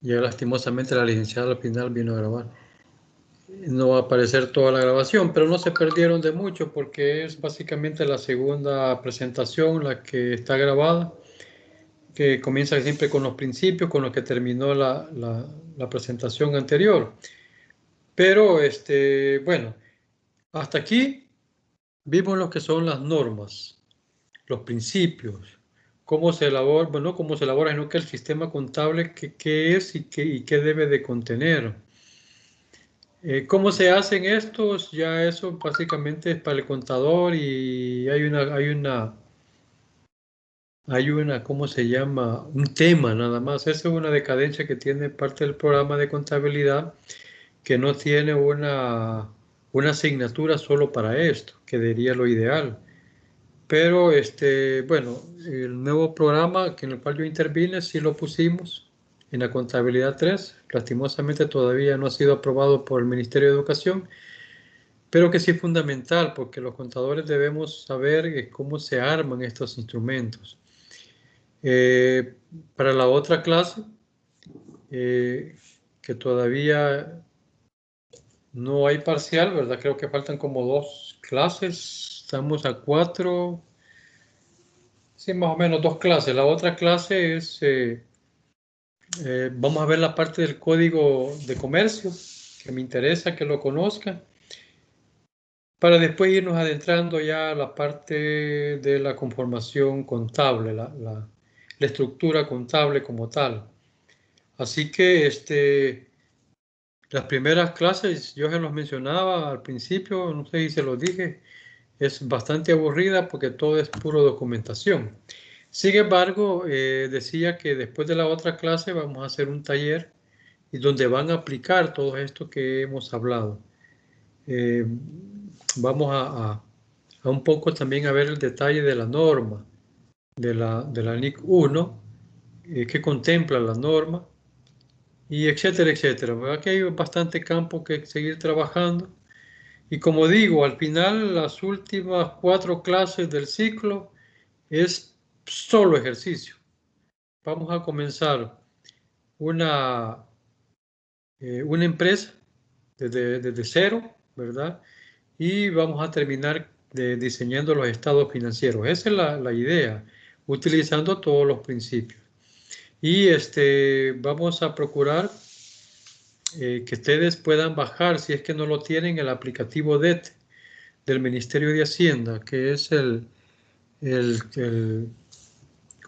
ya lastimosamente la licenciada al final vino a grabar. No va a aparecer toda la grabación, pero no se perdieron de mucho porque es básicamente la segunda presentación la que está grabada, que comienza siempre con los principios, con los que terminó la presentación anterior. Pero, bueno, hasta aquí vimos lo que son las normas, los principios, cómo se elabora, bueno, cómo se elabora, sino que el sistema contable, qué es y qué debe de contener. ¿Cómo se hacen estos? Ya eso básicamente es para el contador y hay una, ¿cómo se llama? Un tema nada más. Esa es una decadencia que tiene parte del programa de contabilidad que no tiene una asignatura solo para esto, que sería lo ideal. Pero, bueno, el nuevo programa en el cual yo intervine, sí lo pusimos en la contabilidad 3. Lastimosamente todavía no ha sido aprobado por el Ministerio de Educación, pero que sí es fundamental porque los contadores debemos saber cómo se arman estos instrumentos. Eh, para la otra clase, que todavía no hay parcial, ¿verdad? Creo que faltan como 2 clases. Estamos a 4. Sí, más o menos 2 clases. La otra clase es, vamos a ver la parte del código de comercio, que me interesa que lo conozcan, para después irnos adentrando ya a la parte de la conformación contable, la estructura contable como tal. Así que las primeras clases, yo se los mencionaba al principio, no sé si se los dije, es bastante aburrida porque todo es puro documentación. Sin embargo, decía que después de la otra clase vamos a hacer un taller y donde van a aplicar todo esto que hemos hablado. Eh, vamos a un poco también a ver el detalle de la norma de la NIC 1, que contempla la norma, y etcétera, etcétera. ¿Verdad? Que hay bastante campo que seguir trabajando. Y como digo, al final las últimas 4 clases del ciclo es solo ejercicio. Vamos a comenzar una, una empresa desde cero, ¿verdad? Y vamos a terminar diseñando los estados financieros. Esa es la idea, utilizando todos los principios. Y vamos a procurar que ustedes puedan bajar, si es que no lo tienen, el aplicativo DET del Ministerio de Hacienda, que es el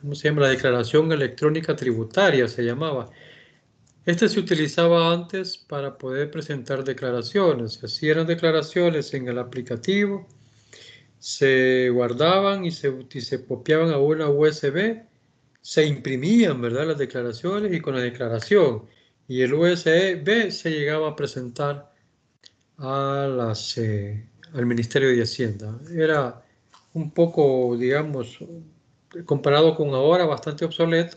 ¿cómo se llama? La Declaración Electrónica Tributaria se llamaba. Este se utilizaba antes para poder presentar declaraciones. Se hacían declaraciones en el aplicativo, se guardaban y se copiaban a una USB, se imprimían, ¿verdad? Las declaraciones y con la declaración y el USB se llegaba a presentar al Ministerio de Hacienda. Era un poco, digamos, comparado con ahora, bastante obsoleto.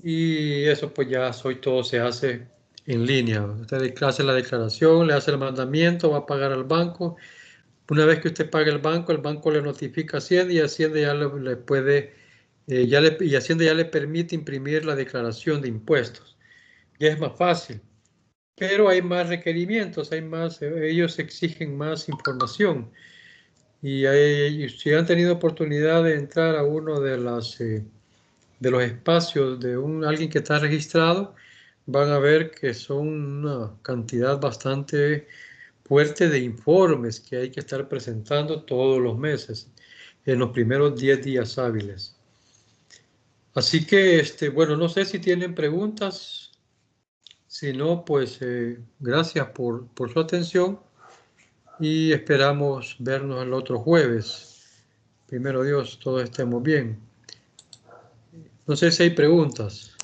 Y eso pues ya todo se hace en línea. Usted hace la declaración, le hace el mandamiento, va a pagar al banco. Una vez que usted paga el banco le notifica a Hacienda y Hacienda ya le puede, y Hacienda ya le permite imprimir la declaración de impuestos. Ya es más fácil. Pero hay más requerimientos, ellos exigen más información. Y si han tenido oportunidad de entrar a uno de los espacios de alguien que está registrado, van a ver que son una cantidad bastante fuerte de informes que hay que estar presentando todos los meses, en los primeros 10 días hábiles. Así que, bueno, no sé si tienen preguntas. Si no, pues gracias por su atención y esperamos vernos el otro jueves. Primero Dios, todos estemos bien. No sé si hay preguntas.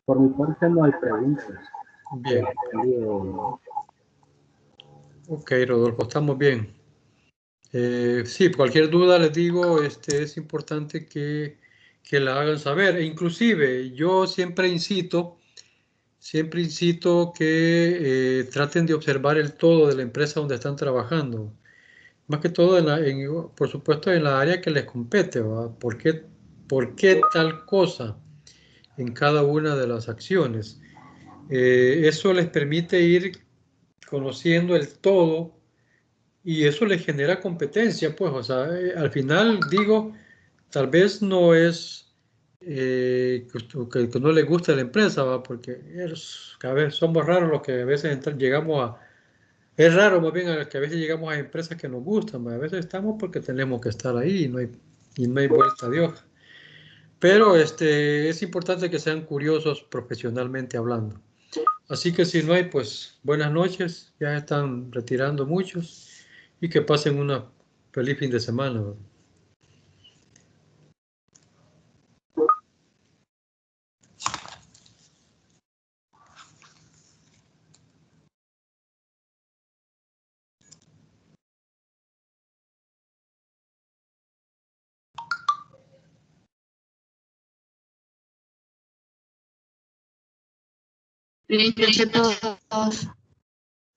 Por mi parte no hay preguntas. Bien. Ok, Rodolfo, estamos bien. Sí, cualquier duda les digo, es importante que la hagan saber. E inclusive, yo siempre incito que traten de observar el todo de la empresa donde están trabajando. Más que todo, por supuesto, en la área que les compete, ¿va? ¿Por qué tal cosa en cada una de las acciones? Eso les permite ir conociendo el todo y eso les genera competencia, pues, o sea, al final digo, tal vez no es que no les guste la empresa, ¿va? Porque cada vez somos raros los que a veces llegamos es raro más bien que a veces llegamos a empresas que nos gustan, ¿va? A veces estamos porque tenemos que estar ahí y no hay vuelta de hoja. pero es importante que sean curiosos profesionalmente hablando. Así que si no hay, pues buenas noches, ya están retirando muchos y que pasen una feliz fin de semana, ¿verdad? Feliz noche a todos.